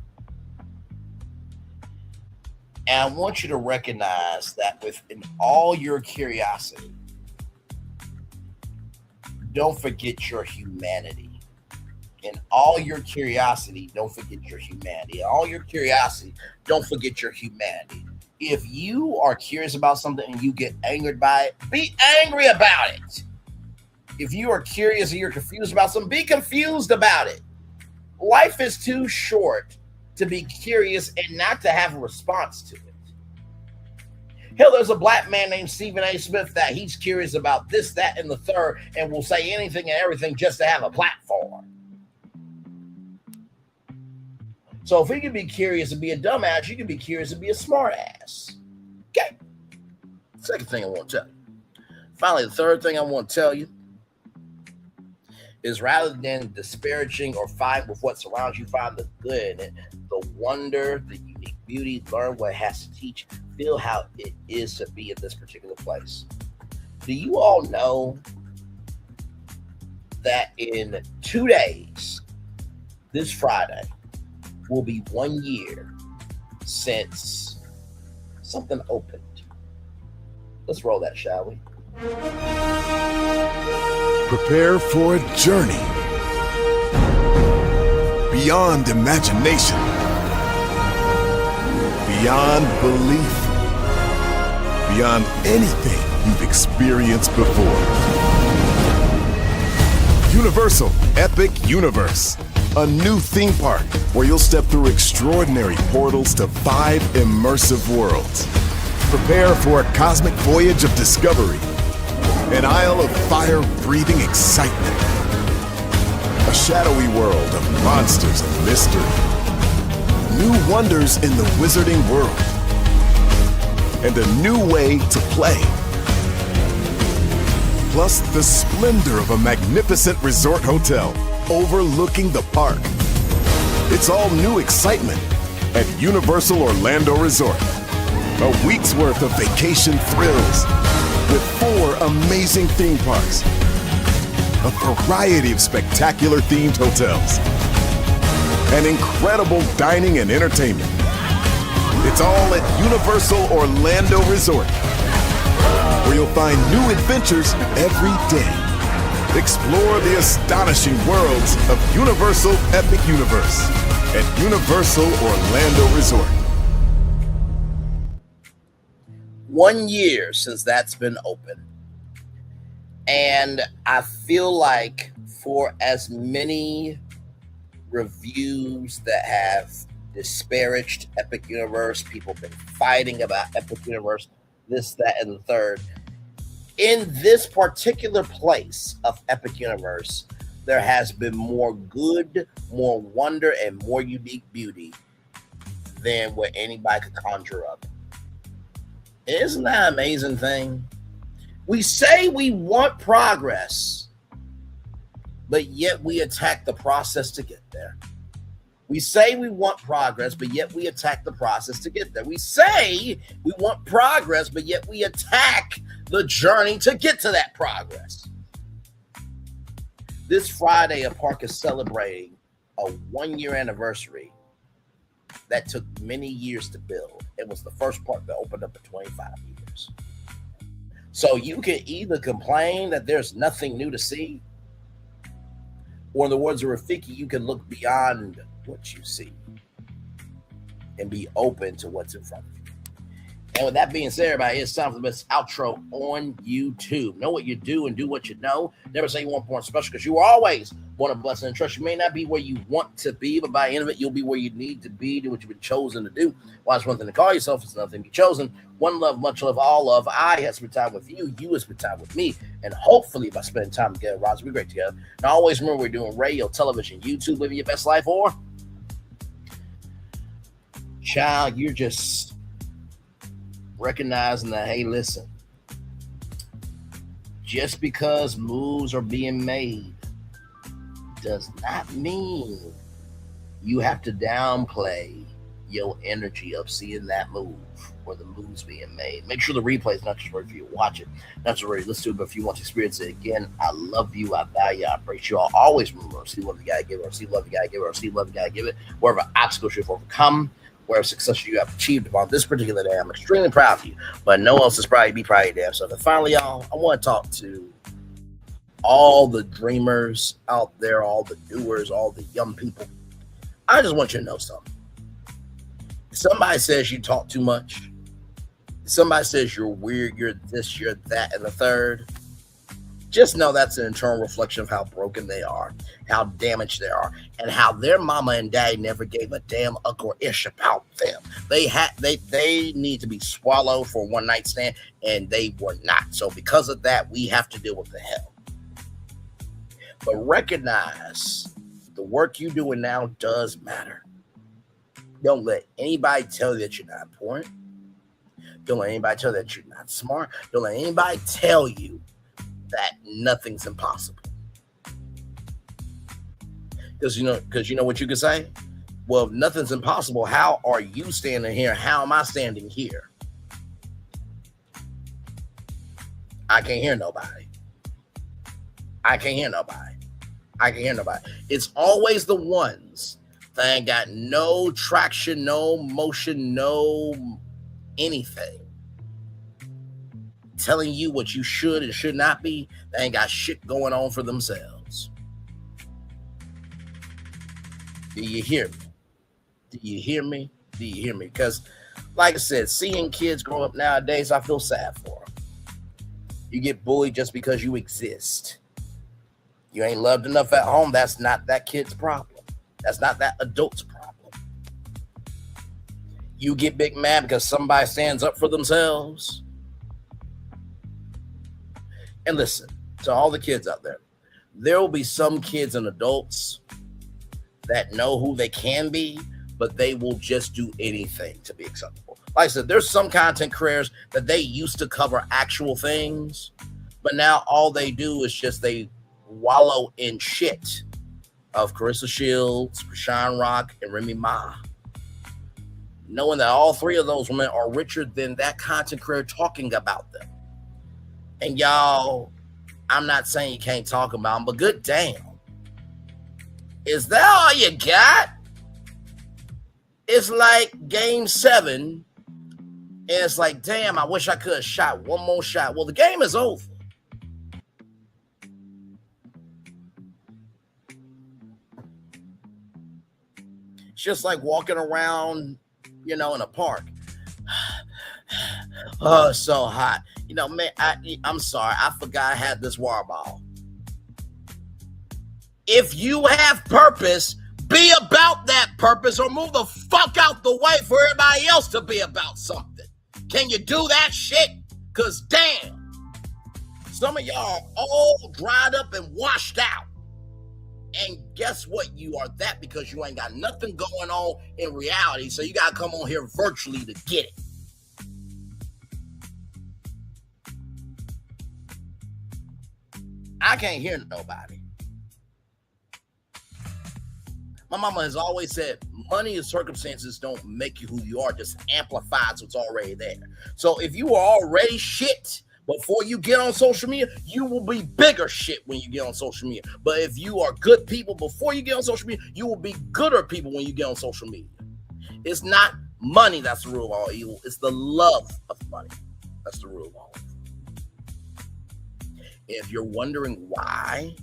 And I want you to recognize that within all your curiosity, don't forget your humanity. In all your curiosity, don't forget your humanity. In all your curiosity, don't forget your humanity. If you are curious about something and you get angered by it, be angry about it. If you are curious and you're confused about something, be confused about it. Life is too short to be curious and not to have a response to it. Hell, there's a black man named Stephen A. Smith that he's curious about this, that, and the third, and will say anything and everything just to have a platform. So if he can be curious and be a dumbass, you can be curious and be a smart ass. Okay. Second thing I want to tell you. Finally, the third thing I want to tell you is rather than disparaging or fight with what surrounds you, find the good in it, the wonder, the unique beauty, learn what it has to teach, feel how it is to be in this particular place. Do you all know that in 2 days, this Friday, will be 1 year since something opened? Let's roll that, shall we? Prepare for a journey beyond imagination, beyond belief, beyond anything you've experienced before. Universal Epic Universe, a new theme park where you'll step through extraordinary portals to 5 immersive worlds. Prepare for a cosmic voyage of discovery, an isle of fire-breathing excitement, a shadowy world of monsters and mystery, new wonders in the wizarding world, and a new way to play. Plus the splendor of a magnificent resort hotel overlooking the park. It's all new excitement at Universal Orlando Resort. A week's worth of vacation thrills with 4 amazing theme parks, a variety of spectacular themed hotels, and incredible dining and entertainment. It's all at Universal Orlando Resort, where you'll find new adventures every day. Explore the astonishing worlds of Universal Epic Universe at Universal Orlando Resort. 1 year since that's been open. And I feel like for as many reviews that have disparaged Epic Universe, people have been fighting about Epic Universe, this, that, and the third. In this particular place of Epic Universe, there has been more good, more wonder, and more unique beauty than what anybody could conjure up. Isn't that an amazing thing? We say we want progress, but yet we attack the process to get there. We say we want progress, but yet we attack the process to get there. We say we want progress, but yet we attack the journey to get to that progress. This Friday, a park is celebrating a 1-year anniversary that took many years to build. It was the first park that opened up in 25 years. So you can either complain that there's nothing new to see, or in the words of Rafiki, you can look beyond what you see and be open to what's in front of you. And with that being said, everybody, it's time for the best outro on YouTube. Know what you do and do what you know. Never say you want more special, because you are always one of blessing and trust. You may not be where you want to be, but by the end of it, you'll be where you need to be. Do what you've been chosen to do. Why it's one thing to call yourself, it's another thing to be chosen. One love, much love, all love. I have spent time with you. You have spent time with me. And hopefully by spending time together, Roz, we'll be great together. Now, always remember, we're doing radio, television, YouTube, living your best life, or child, you're just recognizing that, hey, listen, just because moves are being made does not mean you have to downplay your energy of seeing that move or the moves being made. Make sure the replay is not just for you watch it, not just for you listen to it, but if you want to experience it again. I love you, I value you, I appreciate you all. Always remember, see love you gotta give it, or see love you gotta give it, or see love you gotta give it. Wherever obstacles you've overcome, wherever success you have achieved upon this particular day, I'm extremely proud of you, but no one else is proud. Be proud of your damn self. And finally, y'all, I want to talk to all the dreamers out there, all the doers, all the young people. I just want you to know something. If somebody says you talk too much, if somebody says you're weird, you're this, you're that, and the third, just know that's an internal reflection of how broken they are, how damaged they are, and how their mama and daddy never gave a damn uck or ish about them. They need to be swallowed for one night stand, and they were not. So because of that, we have to deal with the hell. But recognize the work you're doing now does matter. Don't let anybody tell you that you're not important. Don't let anybody tell you that you're not smart. Don't let anybody tell you that nothing's impossible. Because you know what you can say? Well, if nothing's impossible, how are you standing here? How am I standing here? I can't hear nobody. It's always the ones that ain't got no traction, no motion, no anything, telling you what you should and should not be. They ain't got shit going on for themselves. Do you hear me? Because, like I said, seeing kids grow up nowadays, I feel sad for them. You get bullied just because you exist. You ain't loved enough at home. That's not that kid's problem. That's not that adult's problem. You get big mad because somebody stands up for themselves. And listen, to all the kids out there, there will be some kids and adults that know who they can be, but they will just do anything to be acceptable. Like I said, there's some content creators that they used to cover actual things, but now all they do is just they wallow in shit of Carissa Shields, Rashawn Rock, and Remy Ma, knowing that all three of those women are richer than that content creator talking about them. And y'all, I'm not saying you can't talk about them, but good damn. Is that all you got? It's like game 7. And it's like, damn, I wish I could have shot one more shot. Well, the game is over. It's just like walking around, in a park. Oh, it's so hot. Man, I'm sorry. I forgot I had this water bottle. If you have purpose, be about that purpose or move the fuck out the way for everybody else to be about something. Can you do that shit? Because damn, some of y'all are all dried up and washed out. And guess what? You are that because you ain't got nothing going on in reality. So you got to come on here virtually to get it. I can't hear nobody. My mama has always said, money and circumstances don't make you who you are, just amplifies what's already there. So if you are already shit before you get on social media, you will be bigger shit when you get on social media. But if you are good people before you get on social media, you will be gooder people when you get on social media. It's not money that's the root of all evil. It's the love of money that's the root of all evil. If you're wondering why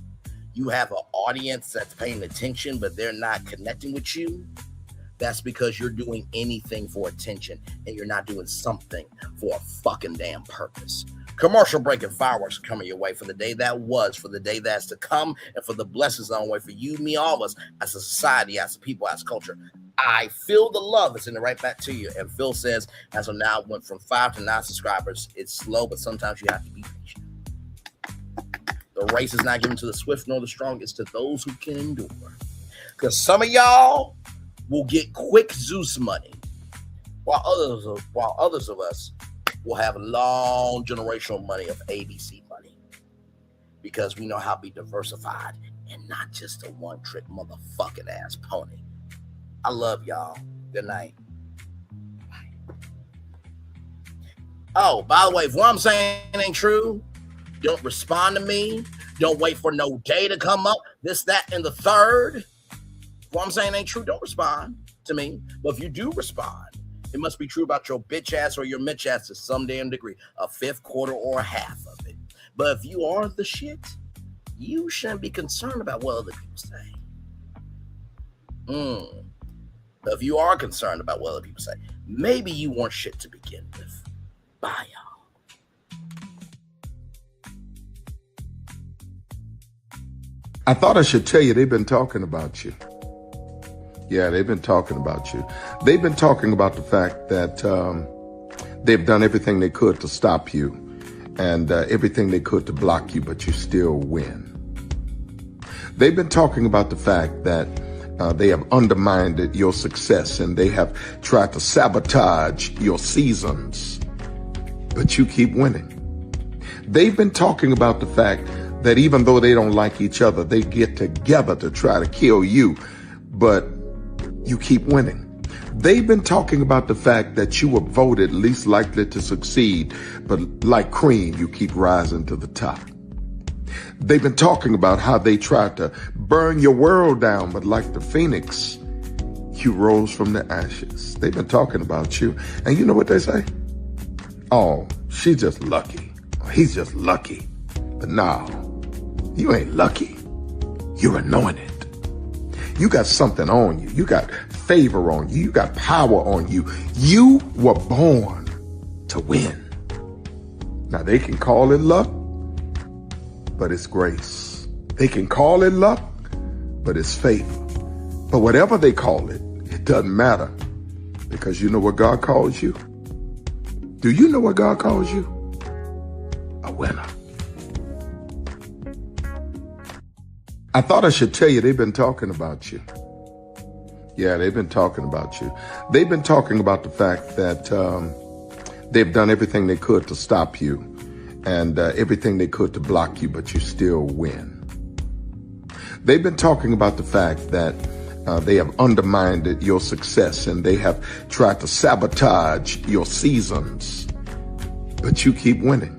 you have an audience that's paying attention, but they're not connecting with you, that's because you're doing anything for attention and you're not doing something for a fucking damn purpose. Commercial break and fireworks are coming your way for the day that was, for the day that's to come, and for the blessings on the way for you, me, all of us, as a society, as a people, as a culture. I feel the love that's in the right back to you. And Phil says, as of now, went from 5 to 9 subscribers. It's slow, but sometimes you have to be patient. The race is not given to the swift nor the strong. It's to those who can endure. Because some of y'all will get quick Zeus money, while others of us will have long generational money of ABC money. Because we know how to be diversified and not just a one-trick motherfucking ass pony. I love y'all. Good night. Bye. Oh, by the way, if what I'm saying ain't true, don't respond to me. Don't wait for no day to come up. This, that, and the third. If what I'm saying ain't true, don't respond to me. But if you do respond, it must be true about your bitch ass or your mitch ass to some damn degree. A fifth, quarter, or a half of it. But if you are the shit, you shouldn't be concerned about what other people say. But if you are concerned about what other people say, maybe you want shit to begin with. Bye, y'all. I thought I should tell you they've been talking about you. Yeah, they've been talking about you. They've been talking about the fact that they've done everything they could to stop you and everything they could to block you, but you still win. They've been talking about the fact that they have undermined your success and they have tried to sabotage your seasons, but you keep winning. They've been talking about the fact that even though they don't like each other, they get together to try to kill you, but you keep winning. They've been talking about the fact that you were voted least likely to succeed, but like cream, you keep rising to the top. They've been talking about how they tried to burn your world down, but like the phoenix, you rose from the ashes. They've been talking about you. And you know what they say? Oh, she's just lucky. He's just lucky. But no, you ain't lucky. You're anointed. You got something on you. You got favor on you. You got power on you. You were born to win. Now they can call it luck, but it's grace. They can call it luck, but it's favor. But whatever they call it, it doesn't matter, because you know what God calls you? Do you know what God calls you? A winner. I thought I should tell you they've been talking about you. Yeah, they've been talking about you. They've been talking about the fact that they've done everything they could to stop you and everything they could to block you, but you still win. They've been talking about the fact that they have undermined your success and they have tried to sabotage your seasons, but you keep winning.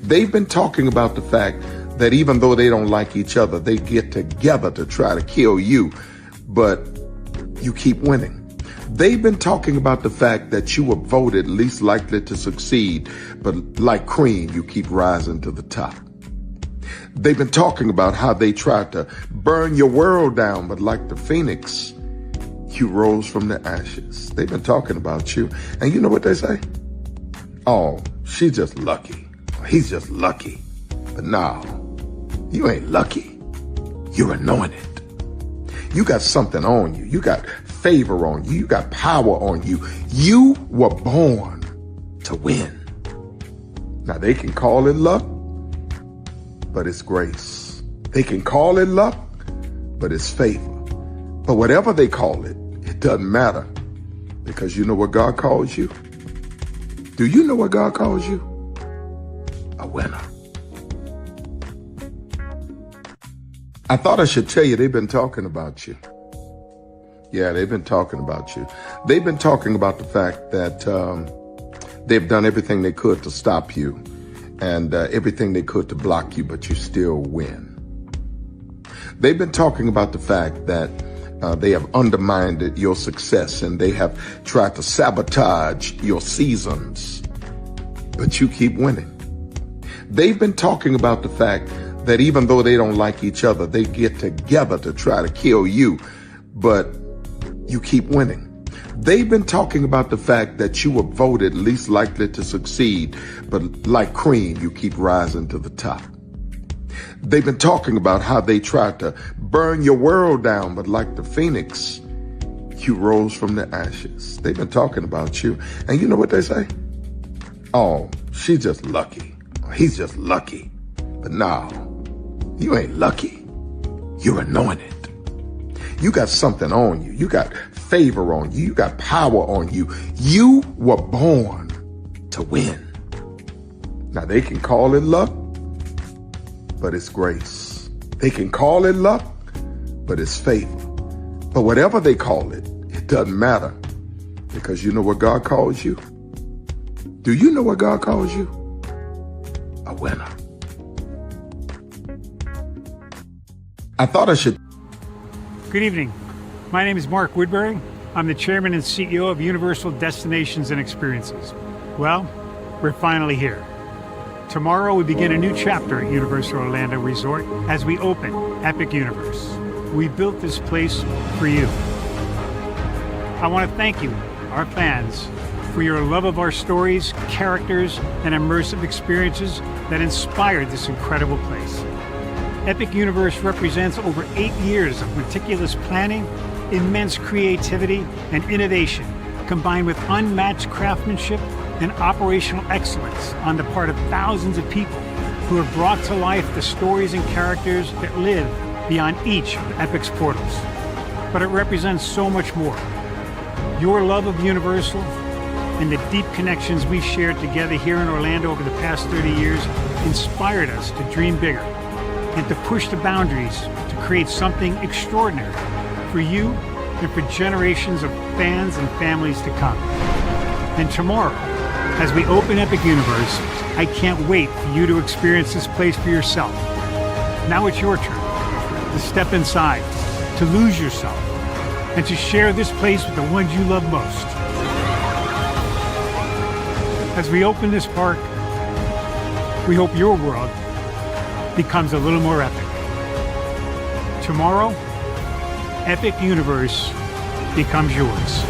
They've been talking about the fact that even though they don't like each other, they get together to try to kill you, but you keep winning. They've been talking about the fact that you were voted least likely to succeed, but like cream, you keep rising to the top. They've been talking about how they tried to burn your world down, but like the phoenix, you rose from the ashes. They've been talking about you. And you know what they say? Oh, she's just lucky. He's just lucky. But no, you ain't lucky. You're anointed. You got something on you. You got favor on you. You got power on you. You were born to win. Now they can call it luck, but it's grace. They can call it luck, but it's favor. But whatever they call it, it doesn't matter, because you know what God calls you? Do you know what God calls you? A winner. I thought I should tell you they've been talking about you. Yeah, they've been talking about you. They've been talking about the fact that they've done everything they could to stop you and everything they could to block you, but you still win. They've been talking about the fact that they have undermined your success and they have tried to sabotage your seasons, but you keep winning. They've been talking about the fact that even though they don't like each other, they get together to try to kill you, but you keep winning. They've been talking about the fact that you were voted least likely to succeed, but like cream, you keep rising to the top. They've been talking about how they tried to burn your world down, but like the phoenix, you rose from the ashes. They've been talking about you. And you know what they say? Oh, she's just lucky. He's just lucky. But no, you ain't lucky. You're anointed. You got something on you. You got favor on you. You got power on you. You were born to win. Now they can call it luck, but it's grace. They can call it luck, but it's favor. But whatever they call it, it doesn't matter, because you know what God calls you? Do you know what God calls you? A winner. I thought I should. Good evening. My name is Mark Woodbury. I'm the chairman and CEO of Universal Destinations and Experiences. Well, we're finally here. Tomorrow we begin a new chapter at Universal Orlando Resort as we open Epic Universe. We built this place for you. I want to thank you, our fans, for your love of our stories, characters, and immersive experiences that inspired this incredible place. Epic Universe represents over 8 years of meticulous planning, immense creativity, and innovation, combined with unmatched craftsmanship and operational excellence on the part of thousands of people who have brought to life the stories and characters that live beyond each of Epic's portals. But it represents so much more. Your love of Universal and the deep connections we've shared together here in Orlando over the past 30 years inspired us to dream bigger and to push the boundaries to create something extraordinary for you and for generations of fans and families to come. And tomorrow, as we open Epic Universe, I can't wait for you to experience this place for yourself. Now it's your turn to step inside, to lose yourself, and to share this place with the ones you love most. As we open this park, we hope your world becomes a little more epic. Tomorrow, Epic Universe becomes yours.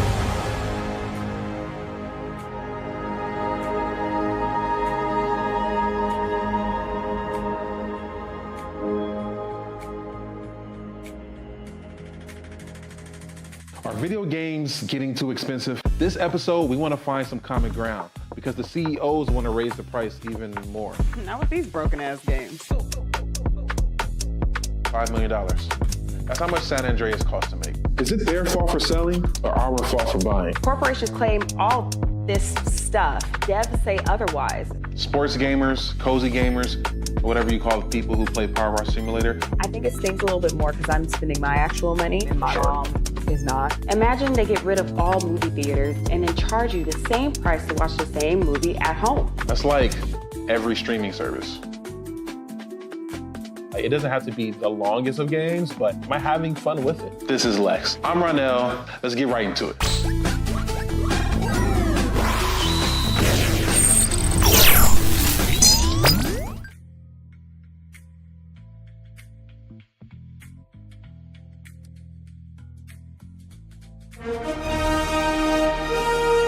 Are video games getting too expensive? This episode, we want to find some common ground because the CEOs want to raise the price even more. Not with these broken ass games. $5 million. That's how much San Andreas costs to make. Is it their fault for selling or our fault for buying? Corporations claim all this stuff. Devs say otherwise. Sports gamers, cozy gamers, whatever you call the people who play Power Wash Simulator. I think it stings a little bit more because I'm spending my actual money and my mom is not. Imagine they get rid of all movie theaters and then charge you the same price to watch the same movie at home. That's like every streaming service. It doesn't have to be the longest of games, but am I having fun with it? This is Lex. I'm Ronell. Let's get right into it.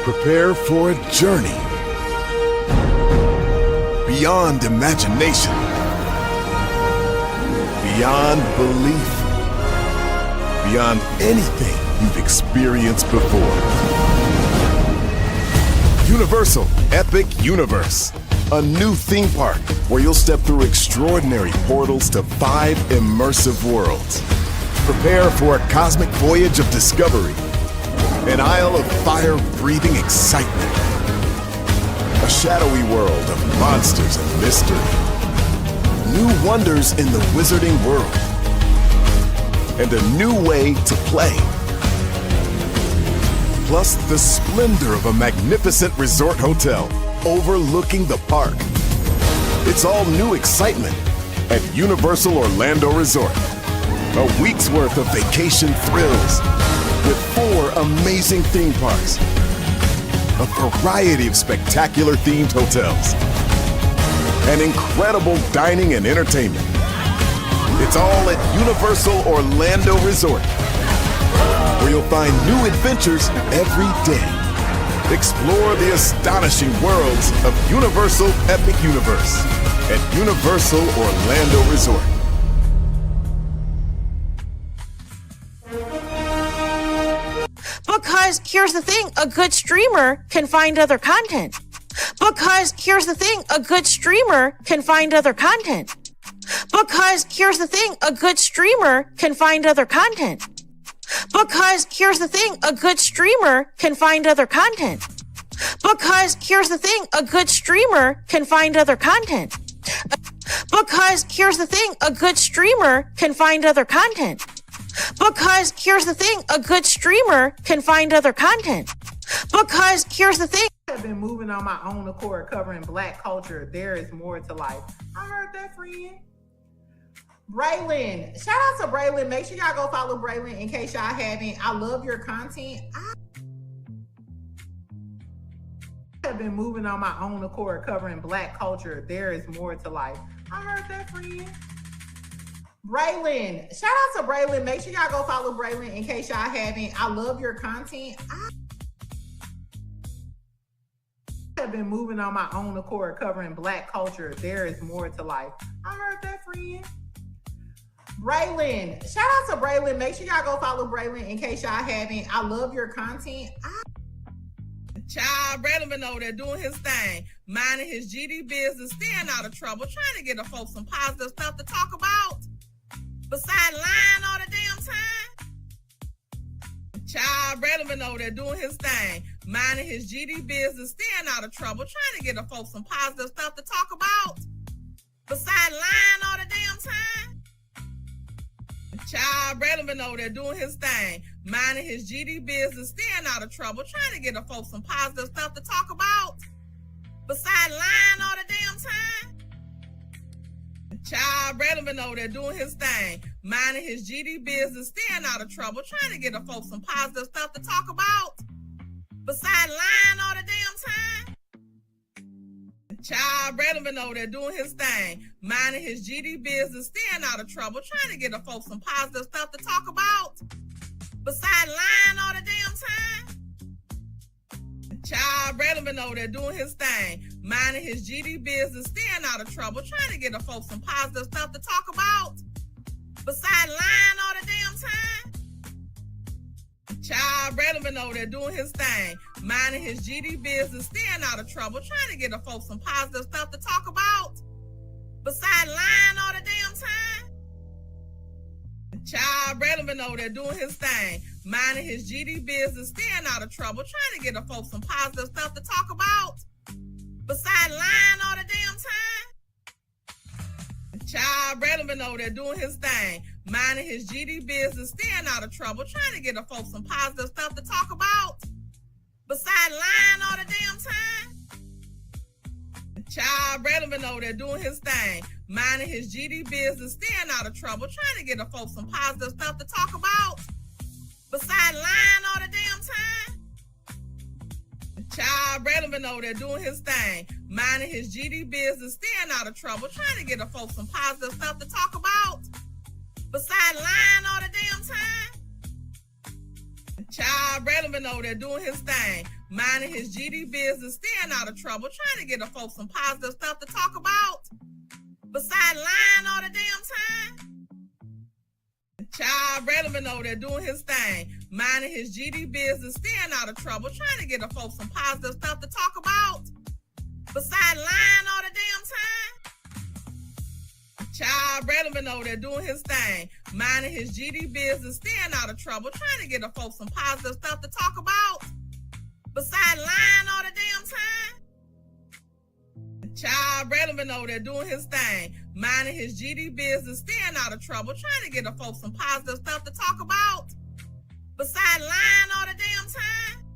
Prepare for a journey beyond imagination, beyond belief, beyond anything you've experienced before. Universal Epic Universe, a new theme park where you'll step through extraordinary portals to 5 immersive worlds. Prepare for a cosmic voyage of discovery, an isle of fire-breathing excitement, a shadowy world of monsters and mystery, new wonders in the wizarding world, and a new way to play. Plus the splendor of a magnificent resort hotel overlooking the park. It's all new excitement at Universal Orlando Resort. A week's worth of vacation thrills with 4 amazing theme parks, a variety of spectacular themed hotels, and incredible dining and entertainment. It's all at Universal Orlando Resort, where you'll find new adventures every day. Explore the astonishing worlds of Universal Epic Universe at Universal Orlando Resort. Because here's the thing, a good streamer can find other content. Because here's the thing, a good streamer can find other content. Because here's the thing, a good streamer can find other content. Because here's the thing, a good streamer can find other content. Because here's the thing, a good streamer can find other content. Because here's the thing, a good streamer can find other content. Because here's the thing, a good streamer can find other content. Because here's the thing. I've been moving on my own accord, covering Black culture. There is more to life. I heard that, friend. Braylon, shout out to Braylon. Make sure y'all go follow Braylon in case y'all haven't. I love your content. I have been moving on my own accord, covering Black culture. There is more to life. I heard that, friend. Braylon, shout out to Braylon. Make sure y'all go follow Braylon in case y'all haven't. I love your content. I have been moving on my own accord, covering Black culture. There is more to life. I heard that, friend. Braylon. Shout out to Braylon. Make sure y'all go follow Braylon in case y'all haven't. I love your content. Child, Braylon been over there doing his thing, minding his GD business, staying out of trouble, trying to get the folks some positive stuff to talk about. Besides lying all the damn time. Child, Braylon been over there doing his thing, minding his GD business, staying out of trouble, trying to get the folks some positive stuff to talk about. Besides lying all the damn time. Child, Braylon been over there doing his thing, minding his GD business, staying out of trouble, trying to get the folks some positive stuff to talk about. Besides lying all the damn time. Child, Braylon been over there doing his thing, minding his GD business, staying out of trouble, trying to get the folks some positive stuff to talk about. Besides lying all the damn time. Child, Braylon been over there doing his thing, minding his GD business, staying out of trouble, trying to get the folks some positive stuff to talk about. Besides lying all the damn time. Child, Braylon been over there doing his thing, minding his GD business, staying out of trouble, trying to get the folks some positive stuff to talk about. Besides lying all the damn time. Child, Braylon been over there doing his thing, minding his GD business, staying out of trouble, trying to get the folks some positive stuff to talk about. Besides lying all the damn time. Child, Braylon been over there doing his thing, minding his GD business, staying out of trouble, trying to get the folks some positive stuff to talk about. Besides lying all the damn time. Child, Braylon been over there doing his thing, minding his GD business, staying out of trouble, trying to get the folks some positive stuff to talk about. Besides lying all the damn time. Child, Braylon been over there doing his thing, minding his GD business, staying out of trouble, trying to get the folks some positive stuff to talk about. Besides lying all the damn time. Child, Braylon been over there doing his thing, minding his GD business, staying out of trouble, trying to get the folks some positive stuff to talk about. Besides lying all the damn time. Child, Braylon been over there doing his thing, minding his GD business, staying out of trouble, trying to get the folks some positive stuff to talk about. Besides lying all the damn time. Child, Braylon been over there doing his thing, minding his GD business, staying out of trouble, trying to get the folks some positive stuff to talk about. Besides lying all the damn time. Child, Braylon been over there doing his thing, minding his GD business, staying out of trouble, trying to get the folks some positive stuff to talk about. Besides lying all the damn time. Child, Braylon been over there doing his thing, minding his GD business, staying out of trouble, trying to get the folks some positive stuff to talk about. Besides lying all the damn time.